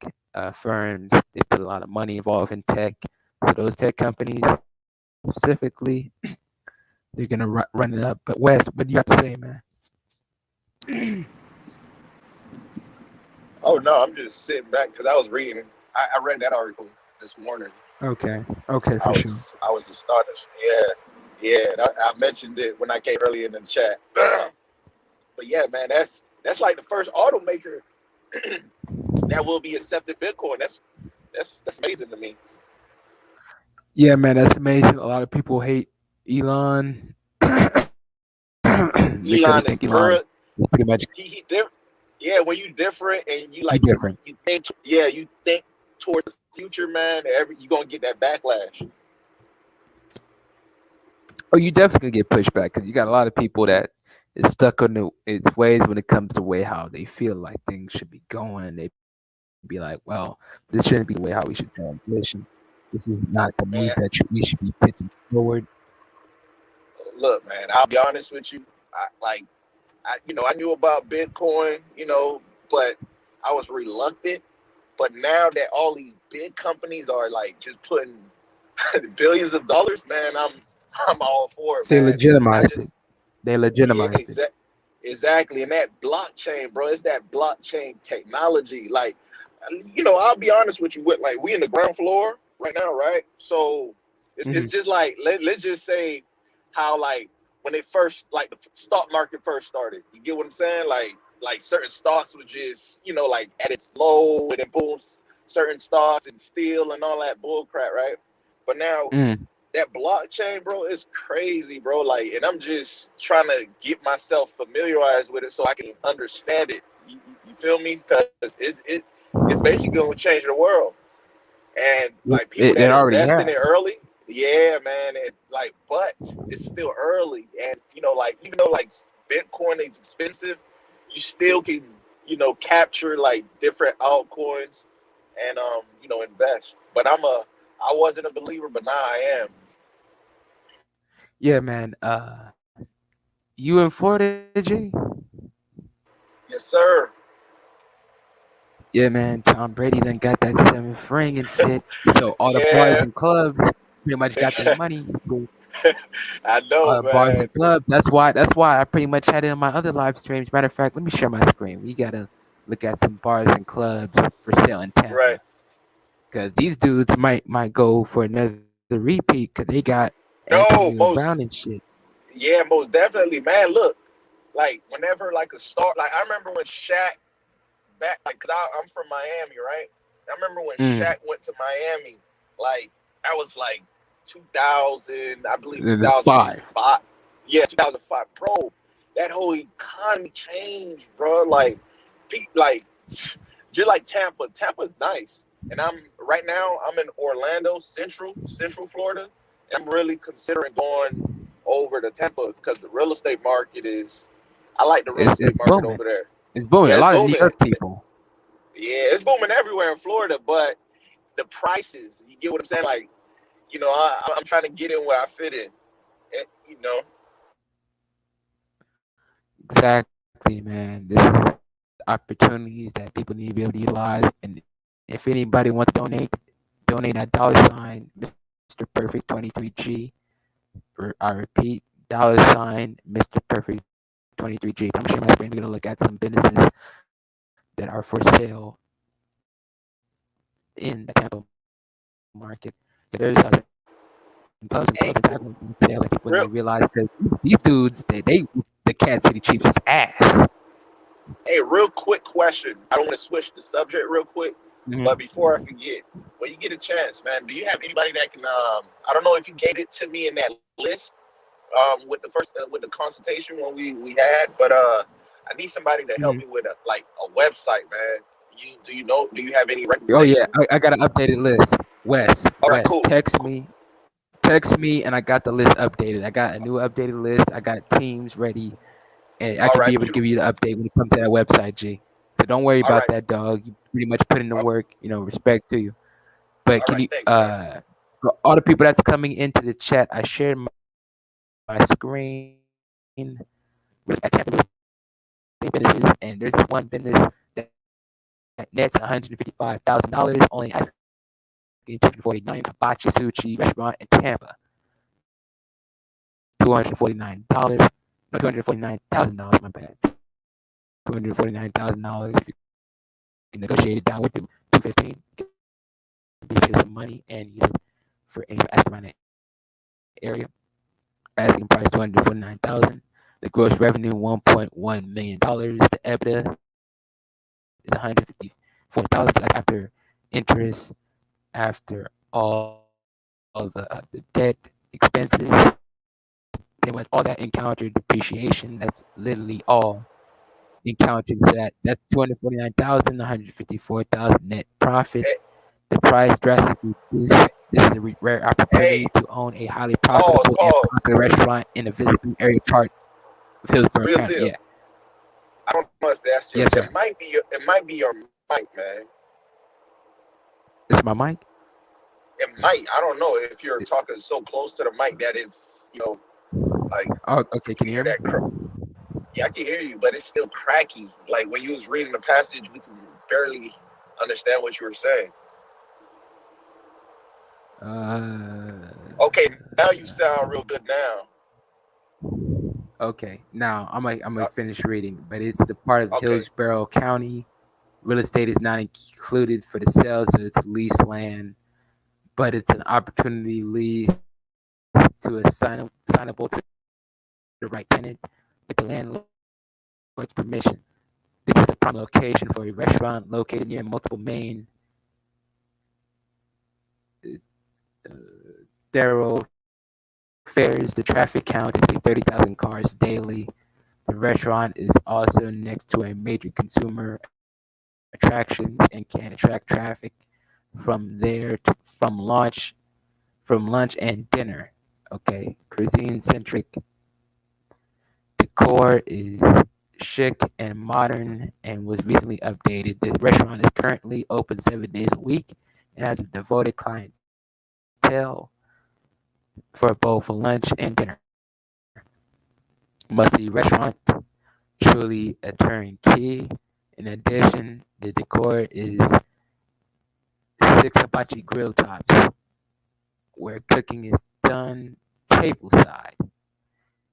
firms. They put a lot of money involved in tech. So those tech companies specifically, they're gonna run it up. But Wes, what do you have to say, man? Oh no, I'm just sitting back because I was reading. I read that article this morning. Okay, okay, I for sure. was I was astonished. Yeah, yeah. And I mentioned it when I came early in the chat. But yeah, man, that's like the first automaker that will be accepted Bitcoin. That's amazing to me. Yeah, man, that's amazing. A lot of people hate Elon because they Elon is think Elon per is pretty much he different. Yeah, when you different and you he like different. you think yeah you think towards the future, man. You gonna get that backlash. Oh, you definitely get pushback because you got a lot of people that is stuck on its ways when it comes to way how they feel like things should be going. They be like, well, this shouldn't be the way how we should transition. This is not the move Man, that we should be pitching forward. look, man. I'll be honest with you. I knew about Bitcoin, but I was reluctant. But now that all these big companies are like just putting billions of dollars, man, I'm all for it, They man. I legitimized just it. They yeah, legitimized it. exactly. And that blockchain, bro, it's that blockchain technology. Like, I'll be honest with you. With like, we in the ground floor right now, right? So it's Hmm. just like let's just say how like when they first like the stock market first started. You get what I'm saying? Like certain stocks were just like at its low and then boom, certain stocks and steel and all that bull crap, right? But now Mm. that blockchain, bro, is crazy, bro. Like, and I'm just trying to get myself familiarized with it so I can understand it. You feel me? Because it's basically going to change the world. And like people It that already invest in has. it early, yeah, man. And like, but it's still early, and like even though like Bitcoin is expensive, you still can capture like different altcoins and invest. But I wasn't a believer, but now I am. Yeah, man. You in Florida, G? Yes, sir. Yeah, man. Tom Brady done got that seventh ring and shit. So all the bars Yeah, and clubs pretty much got their money. So I all know, the bars man. and clubs. That's why I pretty much had it on my other live streams. Matter of fact, let me share my screen. We gotta look at some bars and clubs for sale in Right. Tampa. Cause these dudes might go for another repeat because they got Antonio No, Brown and most shit. Yeah, most definitely, man. Look, like whenever like a star, like I remember when Shaq back, like, cause I'm from Miami, right? I remember when Mm. Shaq went to Miami, like that was like 2000, I believe And the five. 2005. Yeah, 2005, bro. That whole economy changed, bro. Like just like Tampa. Tampa's nice, and I'm right now. I'm in Orlando, Central Florida, and I'm really considering going over to Tampa because the real estate market is. I like the real estate It's market booming. over there. It's booming. A Yeah, it's lot of New booming. York people. Yeah, it's booming everywhere in Florida, but the prices, you get what I'm saying? Like, I'm trying to get in where I fit in. And, Exactly, man. This is opportunities that people need to be able to utilize. And if anybody wants to donate that $sign Mr. Perfect 23G. I repeat, $sign Mr. Perfect 23G. I'm gonna share my screen. We're gonna look at some businesses that are for sale in the Tampa market. Yeah, there's some pubs and clubs and tavern sale that people need to realize that real, these dudes they the Cat City Chiefs' ass. hey, real quick question. I don't want to switch the subject real quick, Mm-hmm. but before I forget, when you get a chance, man, do you have anybody that can, I don't know if you gave it to me in that list, with the first, with the consultation when we had, but I need somebody to help Mm-hmm. me with a website, man. Do you have any Oh yeah, recommendations? I got an updated list. All right, Wes, cool. text me, and I got the list updated. I got a new updated list. I got teams ready, and I All can be right, able to give beautiful. you the update when it comes to that website, G. So don't worry All about right, that, dog. You pretty much put in the all work. Respect to you. But all can right. you, Thanks, man. for all the people that's coming into the chat, I shared my screen. We're looking at Tampa real estate businesses, and there's this one business that nets $155,000, only asking $249. Hibachi Sushi Restaurant in Tampa. $249. No, $249,000. My bad. $249,000. If you can negotiate it down with the 215, can be save some money and use it for any asset around the area. Asking price 249,000. The gross revenue 1.1 million dollars. The EBITDA is 154,000. So that's after interest, after all the debt expenses, pretty much all that encountered depreciation. That's literally all encountered. So that's 249,000, 154,000 net profit. Hey, The price drastically boosts. This is a rare opportunity hey, to own a highly profitable pause, and pause. popular restaurant in a visible area part of Hillsborough Real County. deal. Yeah. I don't know if that's your. Yes, sir. It might be your mic, man. This is my mic. It might. I don't know if you're talking so close to the mic that it's like Oh, okay. Can you you hear hear me? that. Yeah, I can hear you, but it's still cracky. Like when you was reading the passage, we could barely understand what you were saying. Okay, now you sound real good now. Okay. Now I'm gonna Uh, finish reading, but it's the part of okay. Hillsborough County. Real estate is not included for the sale, so it's leased land, but it's an opportunity lease to assignable to the right tenant with the landlord's permission. This is a prime location for a restaurant located near multiple main thoroughfares. The traffic count exceeds 30,000 cars daily. The restaurant is also next to a major consumer attractions and can attract traffic from lunch and dinner. Okay, cuisine centric decor is chic and modern and was recently updated. The restaurant is currently open 7 days a week and has a devoted clientele for both lunch and dinner. Must see restaurant, truly a turnkey. In addition, the decor is 6 hibachi grill tops where cooking is done tableside.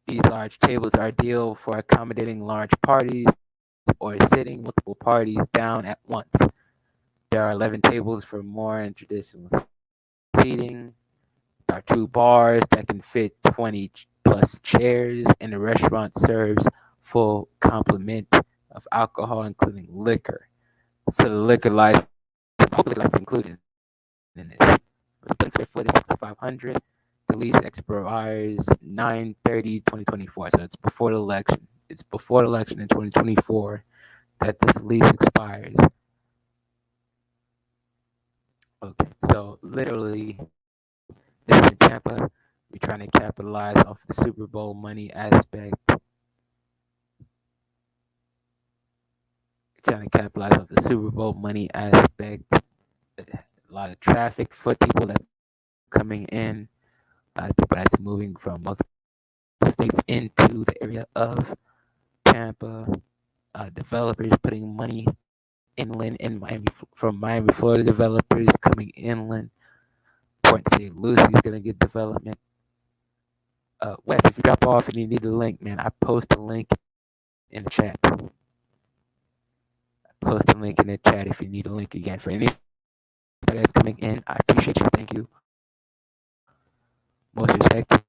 These large tables are ideal for accommodating large parties or sitting multiple parties down at once. There are 11 tables for more and traditional seating. There are 2 bars that can fit 20 plus. plus chairs, and the restaurant serves full complement of alcohol, including liquor. So the liquor license, hopefully license included in this. The building square foot is 6,500. The lease expires 9/30/2024. So it's before the election. It's before the election in 2024 that this lease expires. Okay, so literally, this is in Tampa. We're trying to capitalize off the Super Bowl money aspect. Trying to capitalize off the Super Bowl money aspect. A lot of traffic, foot people that's coming in, a lot of people that's moving from multiple states into the area of Tampa. Developers putting money inland in Miami, from Miami, Florida developers coming inland. Port St. Lucie is gonna get development. Wes, if you drop off and you need the link, man, I post the link in the chat. Post the link in the chat if you need a link again. For anybody that's coming in, I appreciate you. Thank you. Most respect to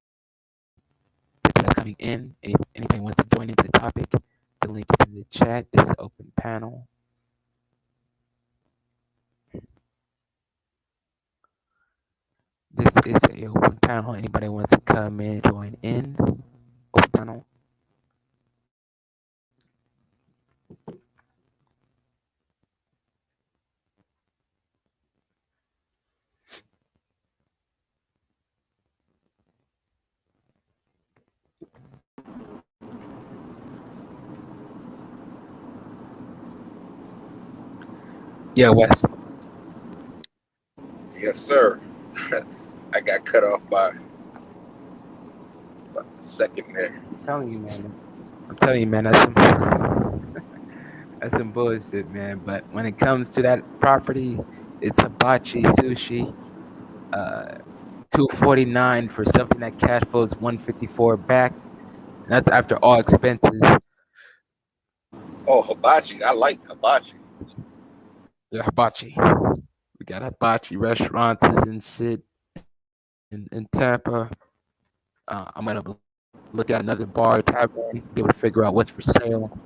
people that's coming in. Anybody wants to join into the topic, the link is in the chat. This is an open panel. This is a open panel. Anybody wants to come in, join in. Open panel. Yeah, Wes. Yes, sir. I got cut off by about a second there. I'm telling you, man. I'm telling you, man. That's some, that's some bullshit, man. But when it comes to that property, it's hibachi sushi. Uh, 249 for something that cash flows 154 back. That's after all expenses. Oh, hibachi. I like hibachi. The hibachi. We got hibachi restaurants and shit in Tampa. I'm gonna look at another bar tavern, be able to figure out what's for sale,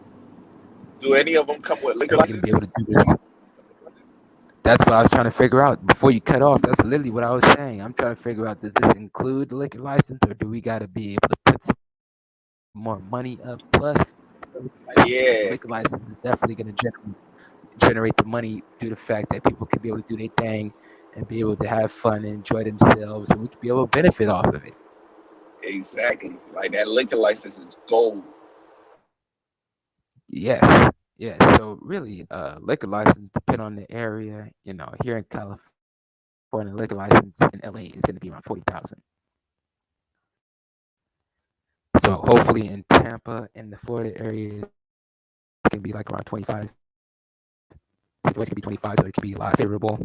Do any of them come with liquor and we're gonna be able to license? do this. That's what I was trying to figure out before you cut off. That's literally what I was saying. I'm trying to figure out, does this include the liquor license, or do we got to be able to put some more money up? Plus, the liquor Yeah, license is definitely going to generate the money due to the fact that people can be able to do their thing and be able to have fun and enjoy themselves, and we can be able to benefit off of it. exactly. Like that liquor license is gold. Yes, yes. So really, liquor license depend on the area. Here in California, liquor license in LA is going to be around 40,000. So hopefully in Tampa and the Florida area, it's going to be like around 25. Situation could be 25, so it could be a lot favorable.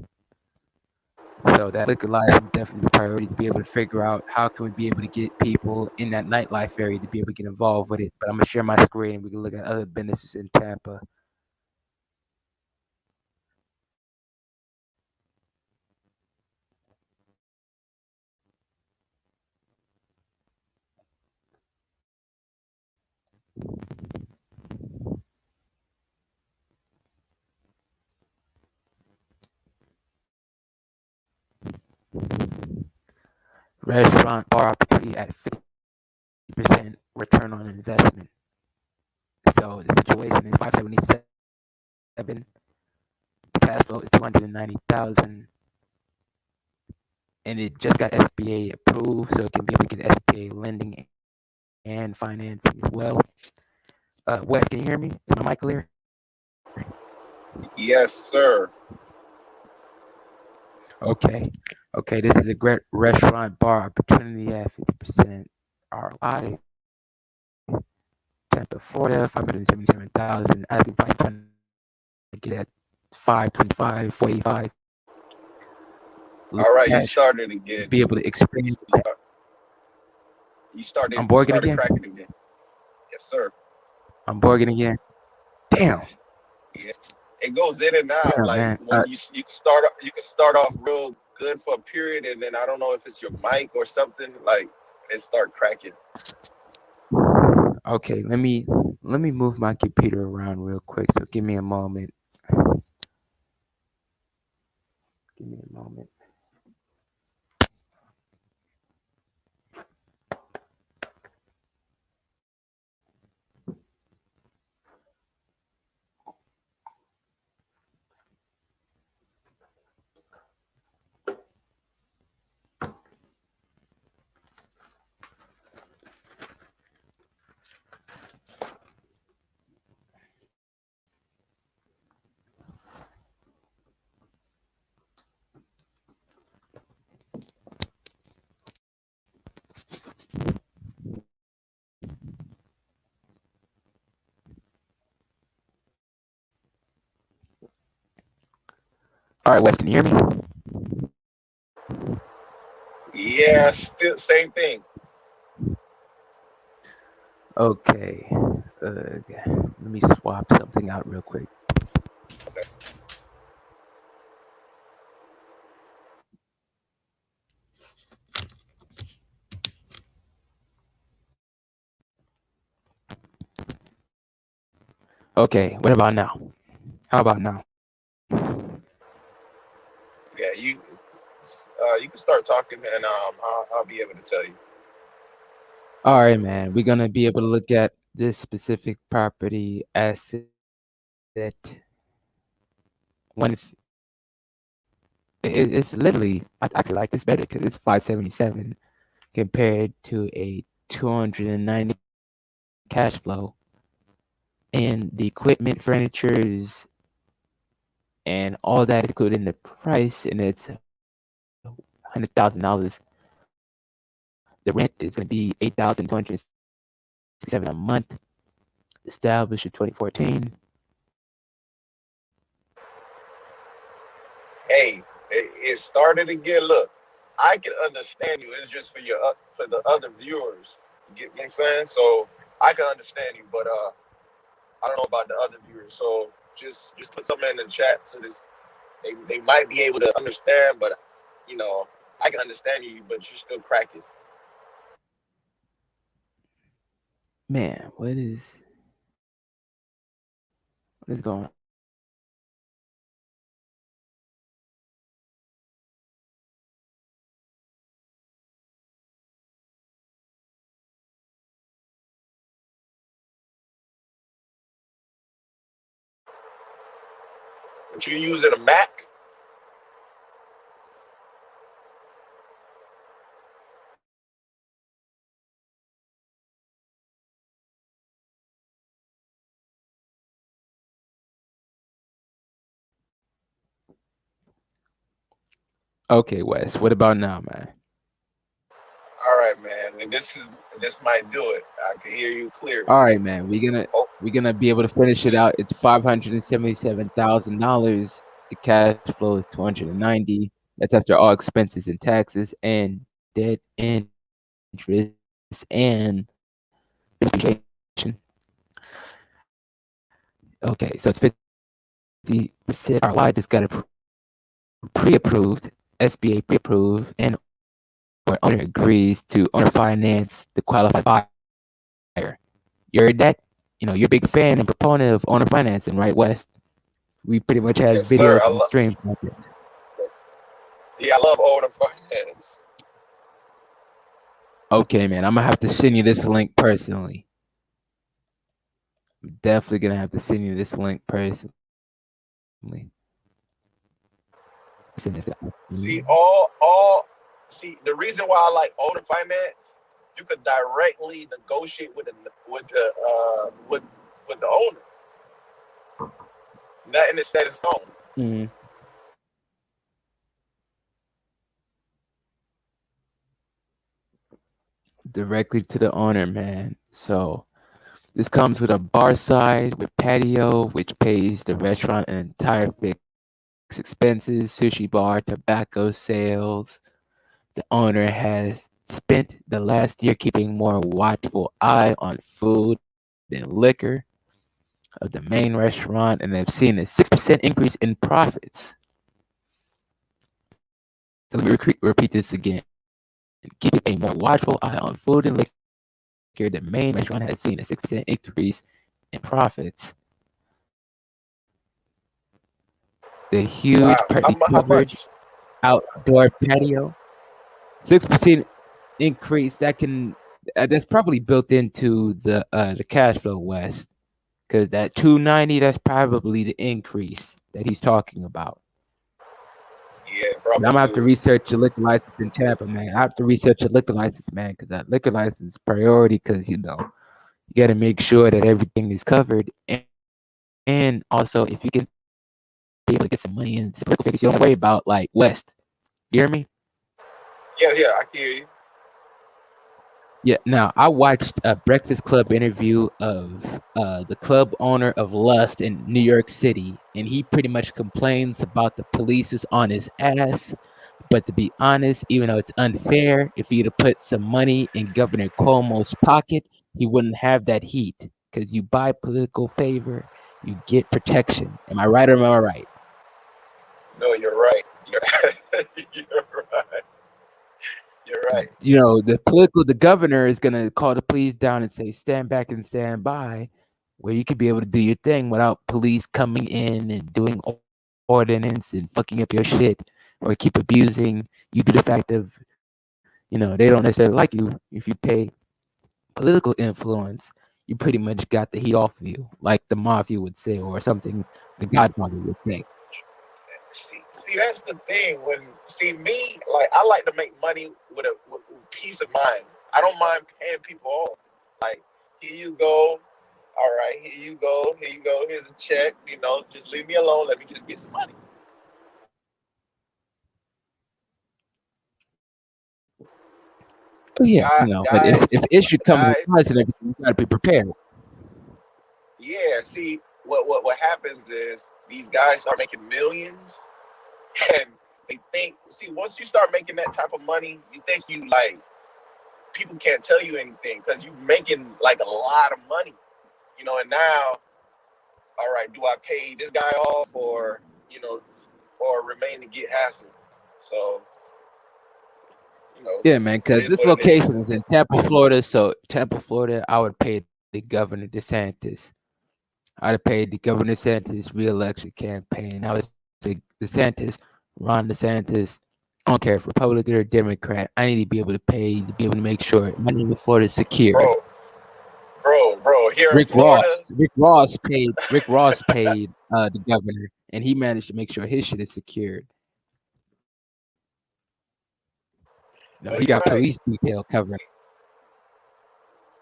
So that liquor license definitely the priority to be able to figure out how can we be able to get people in that nightlife area to be able to get involved with it. But I'm gonna share my screen and we can look at other businesses in Tampa. Restaurant bar opportunity at 50% return on investment. So the situation is 577. The cash flow is 290,000, and it just got SBA approved, so it can be able to get SBA lending and financing as well. Wes, can you hear me? Is my mic clear? Yes, sir. Okay. Okay, this is a great restaurant bar opportunity at 50% ROI. Tampa, Florida, 577,000. I think probably trying to get at 525, 485. All right, you Cash, started again. be able to You, expand. you, start, you started. I'm You Borging started again. cracking again. Yes, sir. I'm Borging again. Damn. Yeah. It goes in and out. Damn, Like man. when you can start off real good for a period, and then I don't know if it's your mic or something. Like and start cracking. Okay, let me move my computer around real quick. So give me a moment. Give me a moment. All right, Wes, can you hear me? Yeah, still same thing. Okay. Let me swap something out real quick. Okay. Okay, what about now? How about now? Yeah, you can start talking, and I'll be able to tell you. All right, man. We're gonna be able to look at this specific property asset. When it's literally, I actually like this better because it's 577 compared to a 290 cash flow, and the equipment, furnitures, and all that included in the price, and it's $100,000. The rent is going to be 8,267 a month. Established in 2014. Hey, it started again. Look, I can understand you. It's just for for the other viewers. You get what I'm saying? So I can understand you, but I don't know about the other viewers. So just put something in the chat so this they might be able to understand. But you know, I can understand you, but you're still cracking. Man, what is going on? But you're using a Mac. Okay, Wes. What about now, man? All right, man. And this might do it. I can hear you clearly. All right, man. Oh, We're gonna be able to finish it out. It's $577,000. The cash flow is 290. That's after all expenses and taxes and debt, interest, and depreciation. Okay, so it's 50% ROI. Just got pre-approved, SBA pre-approved, and or owner agrees to owner finance the qualified buyer. You heard that? You know, you're a big fan and proponent of owner financing, right, West? We pretty much had yes, sir. videos on the stream. Yeah, I love owner finance. Okay, man, I'm gonna have to send you this link personally. I'm definitely gonna have to send you this link personally. Send this out. See, see the reason why I like owner finance, you could directly negotiate with the owner. Nothing is set in stone. Mhm. Directly to the owner, man. So this comes with a bar side with patio, which pays the restaurant an entire fixed expenses, sushi bar, tobacco sales. The owner has spent the last year keeping more watchful eye on food and liquor of the main restaurant, and they've seen a 6% increase in profits. So let me repeat this again. keeping a more watchful eye on food and liquor, the main restaurant has seen a 6% increase in profits. The huge, Wow. partly How covered much? outdoor patio, 6% increase. That's probably built into the cash flow, West, because that 290, that's probably the increase that he's talking about. Yeah, But I'm gonna have to probably. research the liquor license in Tampa, man. I have to research the liquor license, man, because that liquor license is priority. Because you got to make sure that everything is covered, and also if you can be able to get some money in some political figures, you don't have to worry about like West. You hear me? Yeah, I can hear you. Yeah. Now I watched a Breakfast Club interview of the club owner of Lust in New York City, and he pretty much complains about the police is on his ass. But to be honest, even though it's unfair, if he'd have put some money in Governor Cuomo's pocket, he wouldn't have that heat. Because you buy political favor, you get protection. Am I right or am I right? No, you're right. You're, you're right. You're right. The governor is gonna call the police down and say, stand back and stand by, where you could be able to do your thing without police coming in and doing ordinance and fucking up your shit or keep abusing you to the fact of, they don't necessarily like you. If you pay political influence, you pretty much got the heat off of you, like the mafia would say, or something the Godfather would say. See, that's the thing. When see me, like I like to make money with peace of mind. I don't mind paying people off. Like, here you go. All right, here you go. Here you go. Here's a check. Just leave me alone. Let me just get some money. But yeah, but if Guys, issue comes with guys. price and everything, you gotta be prepared. Yeah. See, what happens is these guys start making millions, and they think. See, once you start making that type of money, you think you like people can't tell you anything because you're making like a lot of money. And now, all right, do I pay this guy off you know, or remain to get hassled? So, Yeah, man, it because is this what it is. location is in Tampa, Florida. So Tampa, Florida, I would pay the Governor DeSantis. I'd have paid the Governor DeSantis reelection campaign. I would say DeSantis, Ron DeSantis. I don't care if Republican or Democrat. I need to be able to pay to be able to make sure my name in Florida is secured. Bro, bro, here in Rick Ross, Florida, Rick Ross paid the governor, and he managed to make sure his shit is secured. No, no, he you're got right. police detail covering.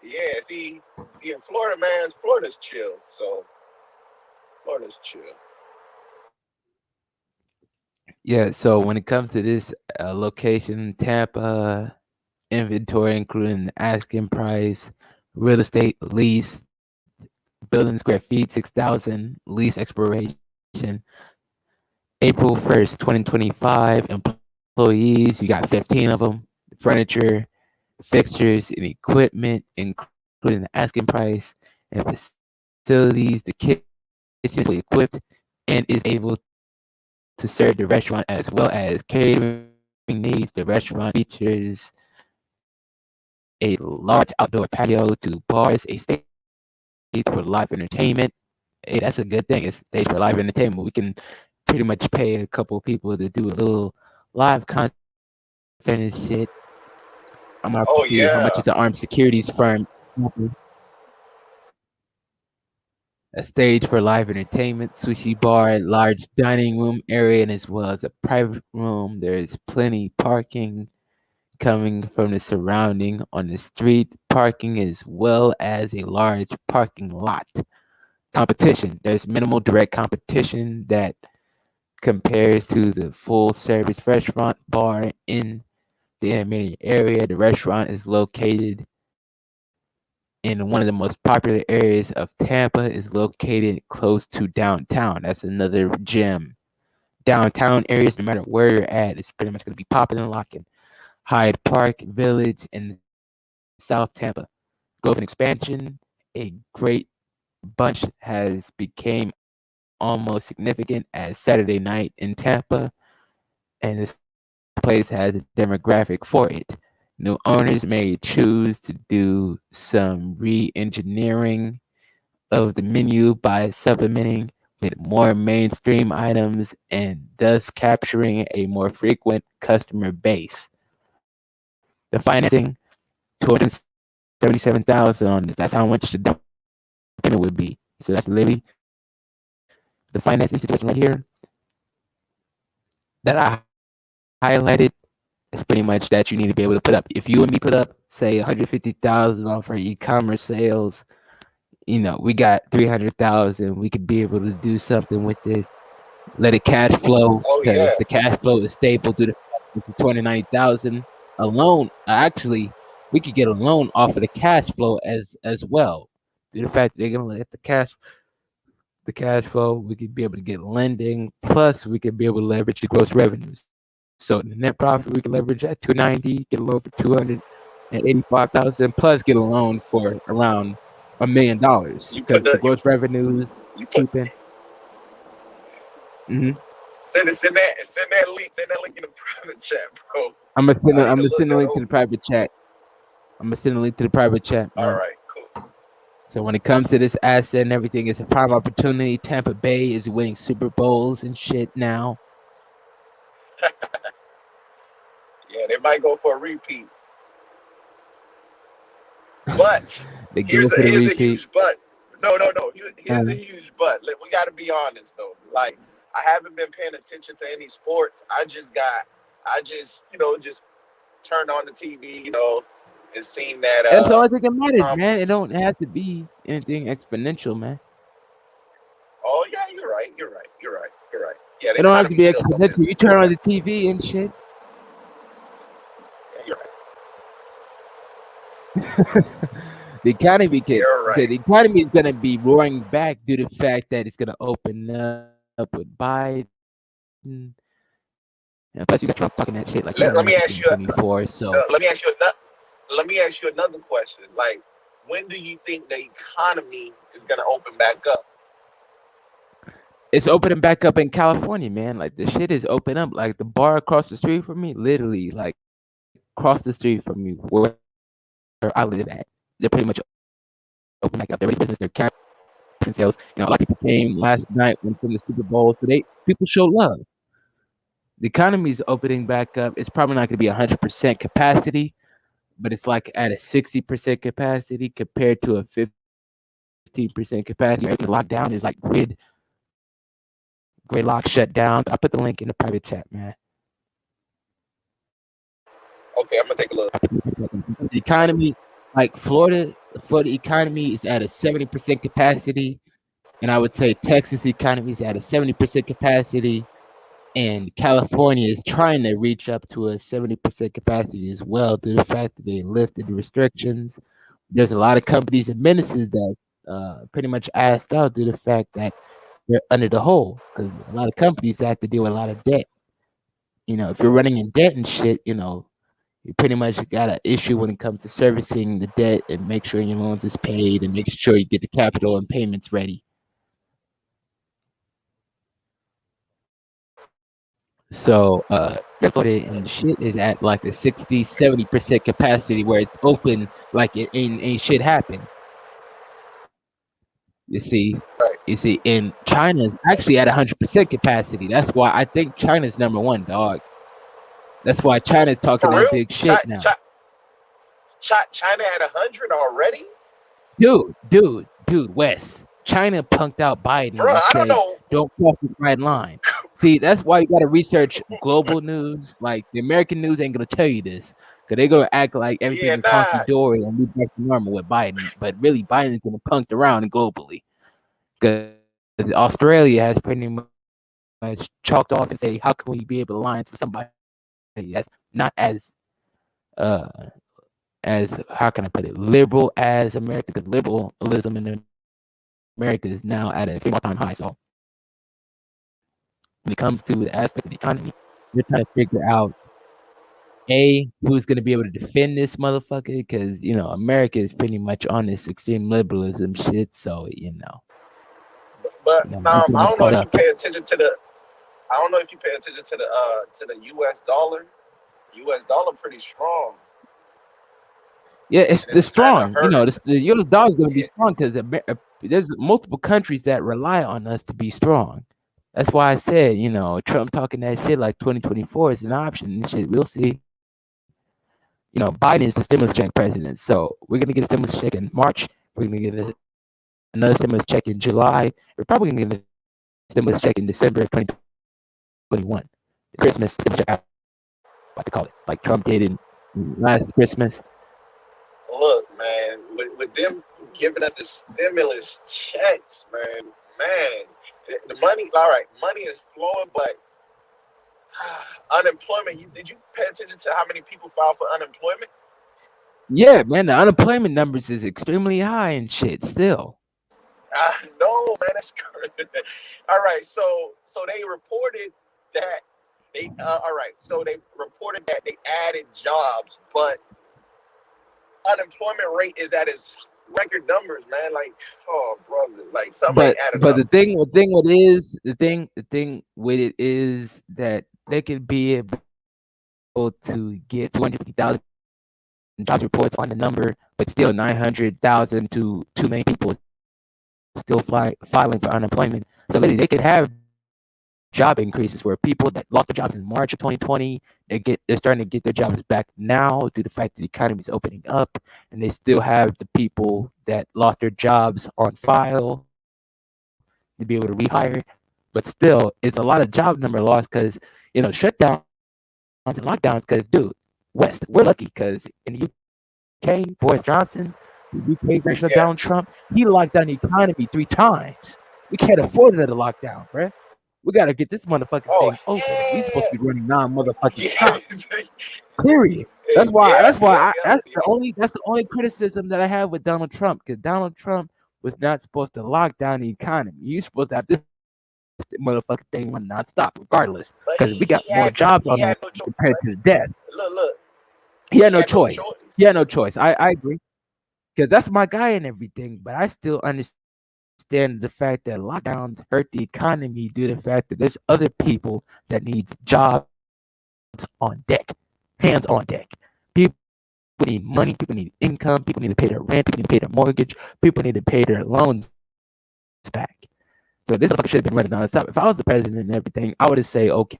See, yeah, see, in Florida, man, Florida's chill. So, Florida's chill. Yeah, so when it comes to this location, Tampa inventory, including the asking price, real estate lease, building square feet, 6,000, lease expiration, April 1st, 2025. Employees, you got 15 of them. Furniture, fixtures, and equipment, including the asking price, and facilities. The kitchen is fully equipped and is able to serve the restaurant as well as catering needs. The restaurant features a large outdoor patio, two bars, a stage for live entertainment. Hey, that's a good thing. It's a stage for live entertainment. We can pretty much pay a couple people to do a little live concert and shit. I'm gonna have to see how much is Oh an armed yeah. securities firm. A stage for live entertainment, sushi bar, large dining room area, and as well as a private room. There's plenty parking coming from the surrounding on the street parking as well as a large parking lot. Competition. There's minimal direct competition that compares to the full service restaurant bar in the immediate area. The restaurant is located in one of the most popular areas of Tampa, is located close to downtown. That's another gem. Downtown areas, no matter where you're at, it's pretty much going to be popping and locking. Hyde Park Village in South Tampa. Growth and expansion, a great bunch has became almost significant as Saturday night in Tampa, and this place has a demographic for it. New owners may choose to do some re-engineering of the menu by supplementing with more mainstream items and thus capturing a more frequent customer base. The financing, 277,000 on this. That's how much the down payment would be. So that's literally the financing situation right here that I highlighted. Is pretty much that you need to be able to put up. If you and me put up, say, 150,000 on for e-commerce sales, we got 300,000. We could be able to do something with this. Let it cash flow Oh yeah. because the cash flow is stable due to the 290,000. A loan, actually, we could get a loan off of the cash flow as well. Due to the fact that they're gonna let the cash flow, we could be able to get lending. Plus, we could be able to leverage the gross revenues. So the net profit we can leverage at 290, get a loan for 285,000, plus get a loan for around $1 million You put because the the gross revenues you put keeping. Hmm. send that link in the private chat, bro. I'm gonna send I a, need I'm to gonna look send a that link to over. the private chat. I'm gonna send a link to the private chat, All man. right, cool. So when it comes to this asset and everything, it's a prime opportunity. Tampa Bay is winning Super Bowls and shit now. Yeah, they might go for a repeat, but They go for the here's a repeat. huge but. No. Here's the Uh, huge but. We got to be honest though. Like I haven't been paying attention to any sports. I just just turned on the TV, and seen that that's the only thing that matters, Tom. man. It don't have to be anything exponential, man. Oh yeah, you're right. Yeah, the It don't have to economy's be still exponential. open. You turn on the TV and shit. Yeah, you're right. The economy can, You're okay, right. the economy is gonna be roaring back due to the fact that it's gonna open up with Biden. And plus, you got Trump talking that shit like he don't know nothing in Let me 2024. ask you. So Let me ask you another. Let me ask you another question. Like, when do you think the economy is gonna open back up? it's opening back up in California, man. Like the shit is open up. Like the bar across the street from me, literally, like across the street from me, where I live at, they're pretty much open back up. They're ready for business. They're carrying sales. A lot of people came last night when from the Super Bowl, so people show love. The economy is opening back up. It's probably not going to be 100% capacity, but it's like at a 60% capacity compared to a 15% capacity. Everything locked down is like grid lock shut down. I put the link in the private chat, man. Okay, I'm gonna take a look. The economy, like Florida, for the economy is at a 70% capacity, and I would say Texas economy is at a 70% capacity, and California is trying to reach up to a 70% capacity as well due to the fact that they lifted the restrictions. There's a lot of companies and businesses that pretty much asked out due to the fact that they're under the hole because a lot of companies have to deal with a lot of debt. If you're running in debt and shit, you pretty much got an issue when it comes to servicing the debt and make sure your loans is paid and make sure you get the capital and payments ready. So Florida and shit is at like a 60-70% capacity where it's open like it ain't shit happen. You see, Right. and China is actually at 100% capacity. That's why I think China's number one, dog. That's why China's talking For that real? big shit now. China at 100 already, Dude, Wes. China punked out Biden bro. and I don't said, know, "Don't cross the red line." See, that's why you got to research global news. Like the American news ain't gonna tell you this, because they're gonna act like everything yeah, is honky nah. dory and we back to normal with Biden. But really, Biden's gonna punked around globally, because Australia has pretty much chalked off and say, "How can we be able to alliance with somebody that's not uh as how can I put it, liberal as America? Because liberalism in America is now at a 3 all-time high. So when it comes to the aspect of the economy, they're trying to figure out who's going to be able to defend this motherfucker because America is pretty much on this extreme liberalism shit. So But we pretty I much don't know caught if you up. pay attention to the. I don't know if you pay attention to the U.S. dollar. U.S. dollar pretty strong. Yeah, it's and it's kind of strong. You know, hurting. the U.S. dollar is going to be Yeah, strong because there's multiple countries that rely on us to be strong. That's why I said, Trump talking that shit like 2024 is an option and shit. We'll see. Biden is the stimulus check president, so we're gonna get a stimulus check in March. We're gonna get another stimulus check in July. We're probably gonna get a stimulus check in December of 2021. The Christmas stimulus check, I like to call it, like Trump did in last Christmas. look, man, with them giving us the stimulus checks, man, the money. All right, money is flowing, but unemployment. Did you pay attention to how many people filed for unemployment? Yeah, man, the unemployment numbers is extremely high and shit still. I know, man, that's crazy. All right, so they reported that all right, so they reported that they added jobs, but unemployment rate is at its record numbers, man. Like, oh, brother, like something ain't adding But up. the thing with it is that they could be able to get 250,000 jobs reports on the number, but still 900,000 to 2 million people still filing for unemployment. So literally, they could have job increases where people that lost their jobs in March of 2020, they're starting to get their jobs back now due to the fact that the economy is opening up, and they still have the people that lost their jobs on file to be able to rehire. But still, it's a lot of job number loss because shutdowns and lockdowns. Because dude, West, we're lucky because in the UK, Boris Johnson, the UK version of Donald Yeah. Trump, he locked down the economy 3 times. We can't afford another lockdown, bruh. We gotta get this motherfucking thing Oh open. We supposed to be yeah. running non-motherfucking stop. Yes. Period. That's why. Yeah. That's why. Yep. Yep. That's the only. That's the only criticism that I have with Donald Trump because Donald Trump was not supposed to lock down the economy. You're supposed to have this motherfucking thing run nonstop, regardless, because But we got more he had jobs on he the had no choice, compared to right? the death. Look. He had He no had no choice. He choice. had no choice. I agree because that's my guy and everything, but I still understand the fact that lockdowns hurt the economy due to the fact that there's other people that needs jobs on deck, hands on deck. People need money. People need income. People need to pay their rent. People need to pay their mortgage. People need to pay their loans back. So this motherfucker should have been running nonstop. If I was the president and everything, I would have say, okay,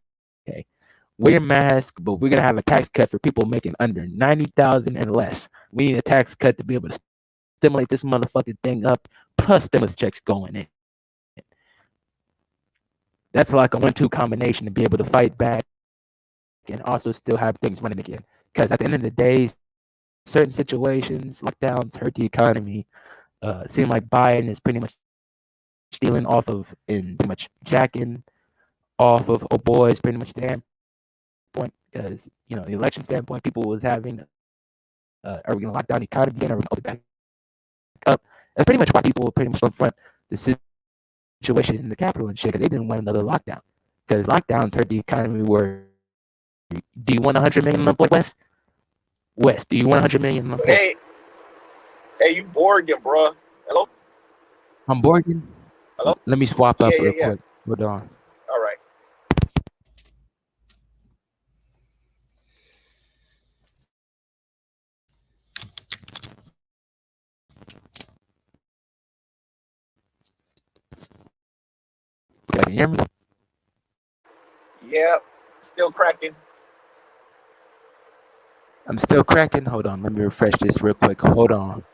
wear your mask, but we're gonna have a tax cut for people making under 90,000 and less. We need a tax cut to be able to stimulate this motherfucking thing up, plus stimulus checks going in. That's like a 1-2 combination to be able to fight back and also still have things running again. Because at the end of the day, certain situations, lockdowns hurt the economy. Seem like Biden is pretty much stealing off of and pretty much jacking off of old boys pretty much standpoint because the election standpoint people was having are we gonna lock down the economy again? Are we gonna open it back up? That's pretty much why people were pretty much storm front the situation in the Capitol and shit because they didn't want another lockdown. Because lockdowns hurt the economy. Where do you want 100 million unemployed West? West, do you want 100 million unemployed? Hey, hey, you Borgen, bro. Hello, I'm Borgen. hello. Let me swap Yeah, up yeah, real yeah. quick. Hold on. All right. Can you hear me? Yeah, still cracking. I'm still cracking. Hold on. Let me refresh this real quick. Hold on.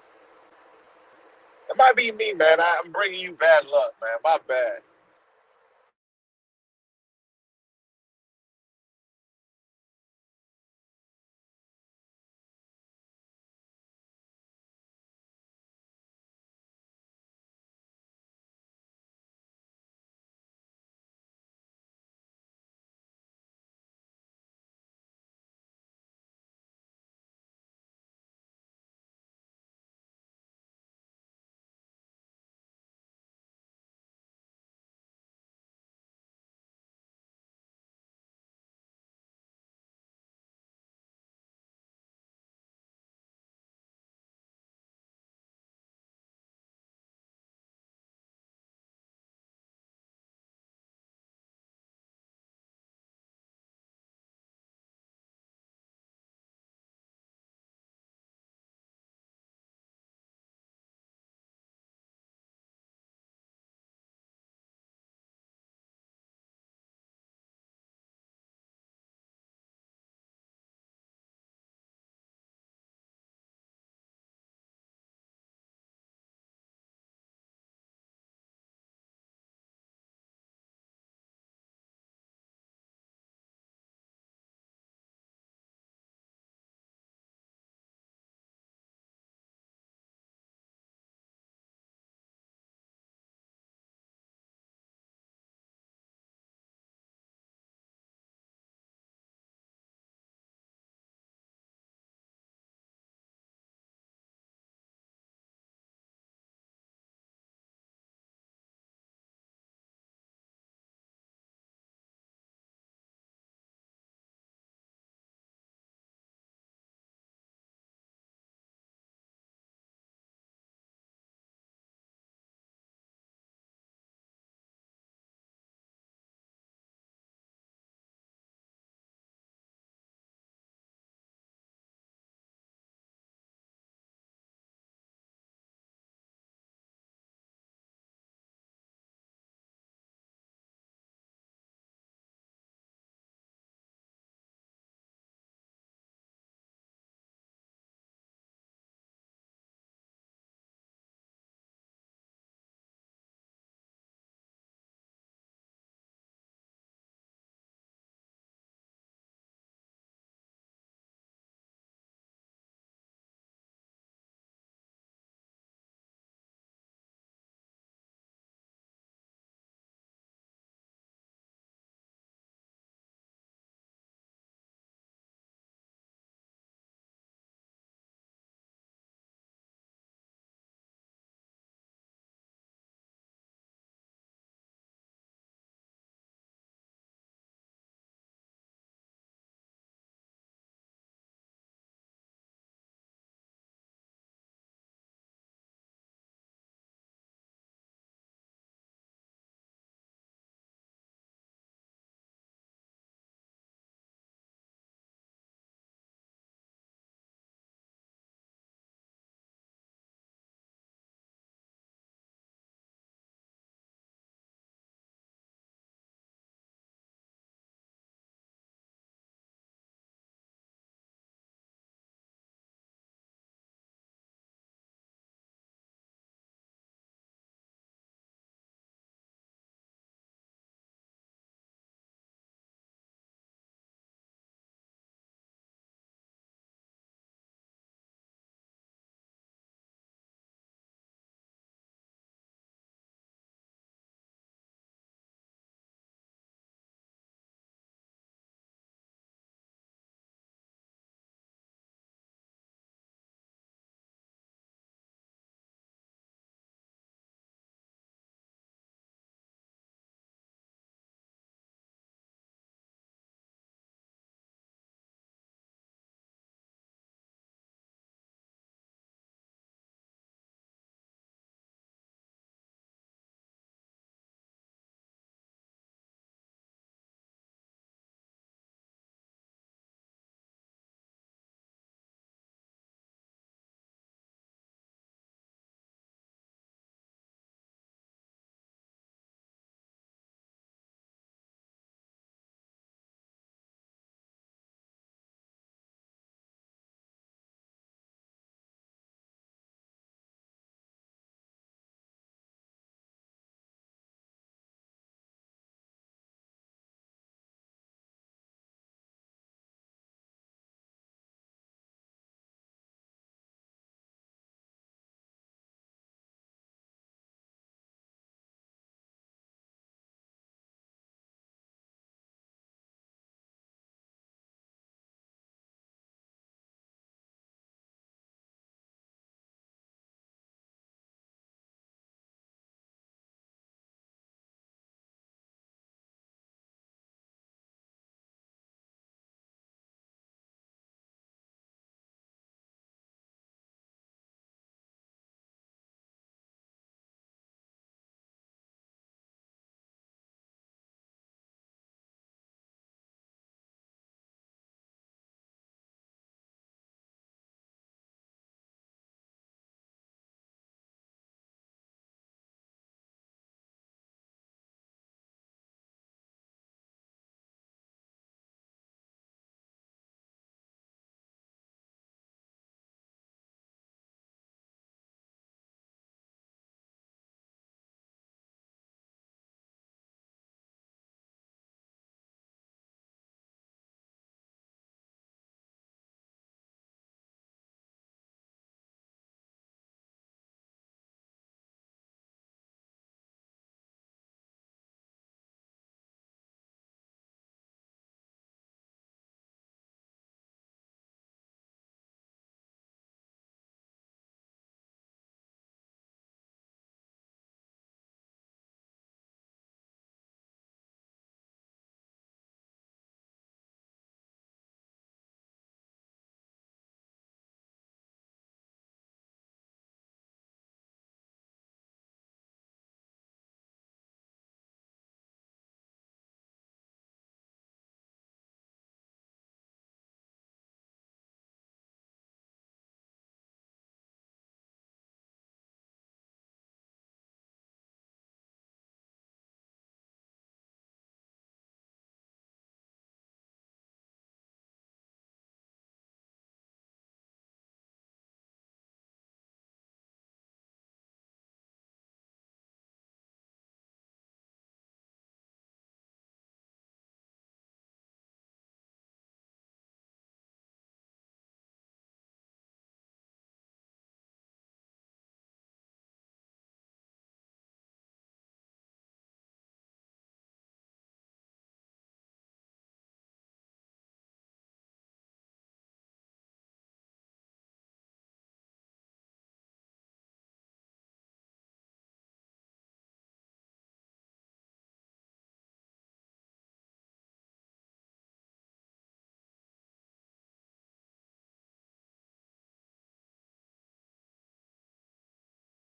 It might be me, man. I'm bringing you bad luck, man. My bad.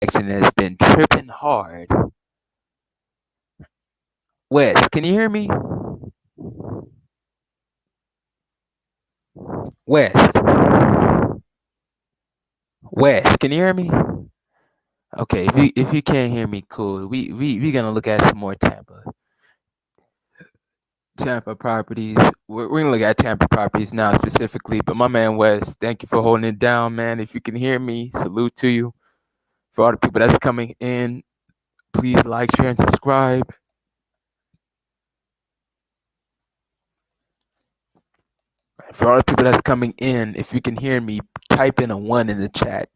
connection has been tripping hard. Wes, can you hear me? Wes, Wes, can you hear me? Okay, if you can't hear me, cool. We gonna look at some more Tampa properties. We're gonna look at Tampa properties now specifically. But my man Wes, thank you for holding it down, man. If you can hear me, salute to you. For all the people that's coming in, please like, share, and subscribe. For all the people that's coming in, if you can hear me, type in a 1 in the chat.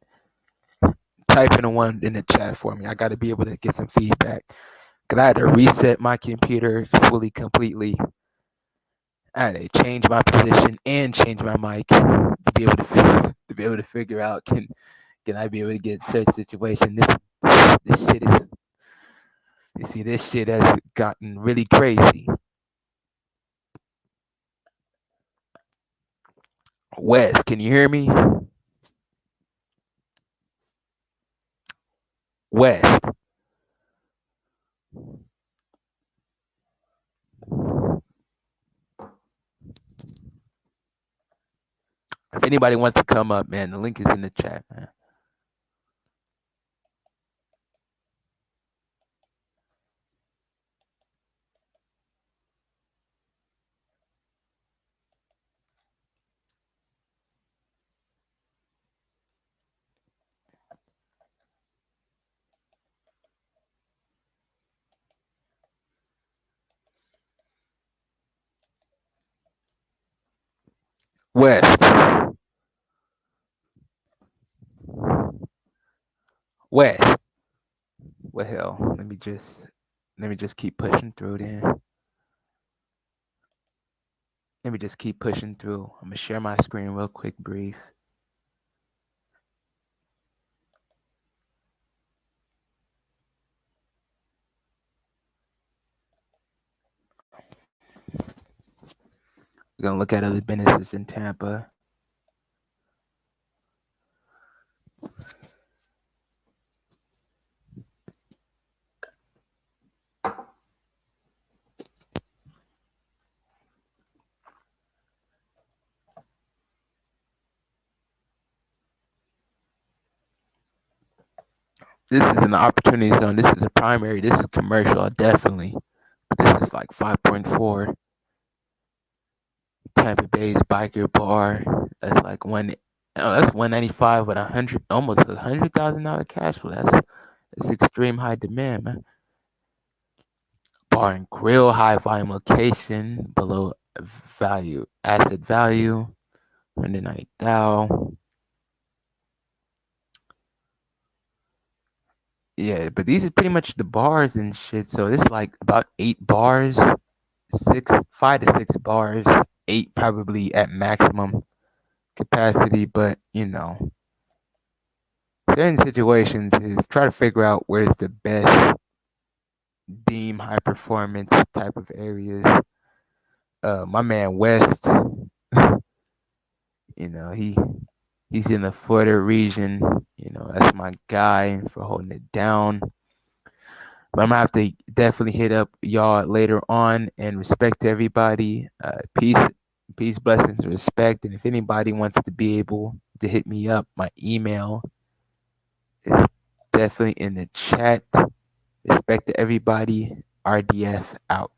Type in a 1 in the chat for me. I got to be able to get some feedback. Because I had to reset my computer fully, completely. I had to change my position and change my mic to be able to figure out can I be able to get such situation. This shit is, you see, this shit has gotten really crazy. Wes, can you hear me? Wes. If anybody wants to come up, man, the link is in the chat, man. West. West. What hell? Let me just keep pushing through then. Let me just keep pushing through. I'm gonna share my screen real quick, brief. We're gonna look at other businesses in Tampa. This is an opportunity zone. This is a primary. This is commercial, definitely. This is like 5.4. Tampa Bay's biker bar. That's like that's 195 with almost $100,000 cash flow. That's extreme high demand, man. Bar and grill, high volume location, below asset value, 190,000. Yeah, but these are pretty much the bars and shit. So it's like about 8 bars, 5 to 6 bars, 8 probably at maximum capacity. But certain situations is try to figure out where's the best deem high performance type of areas. My man West, he's in the Florida region. That's my guy for holding it down. But I'm gonna have to definitely hit up y'all later on. And respect to everybody. Peace, blessings, respect. And if anybody wants to be able to hit me up, my email is definitely in the chat. Respect to everybody. RDF out.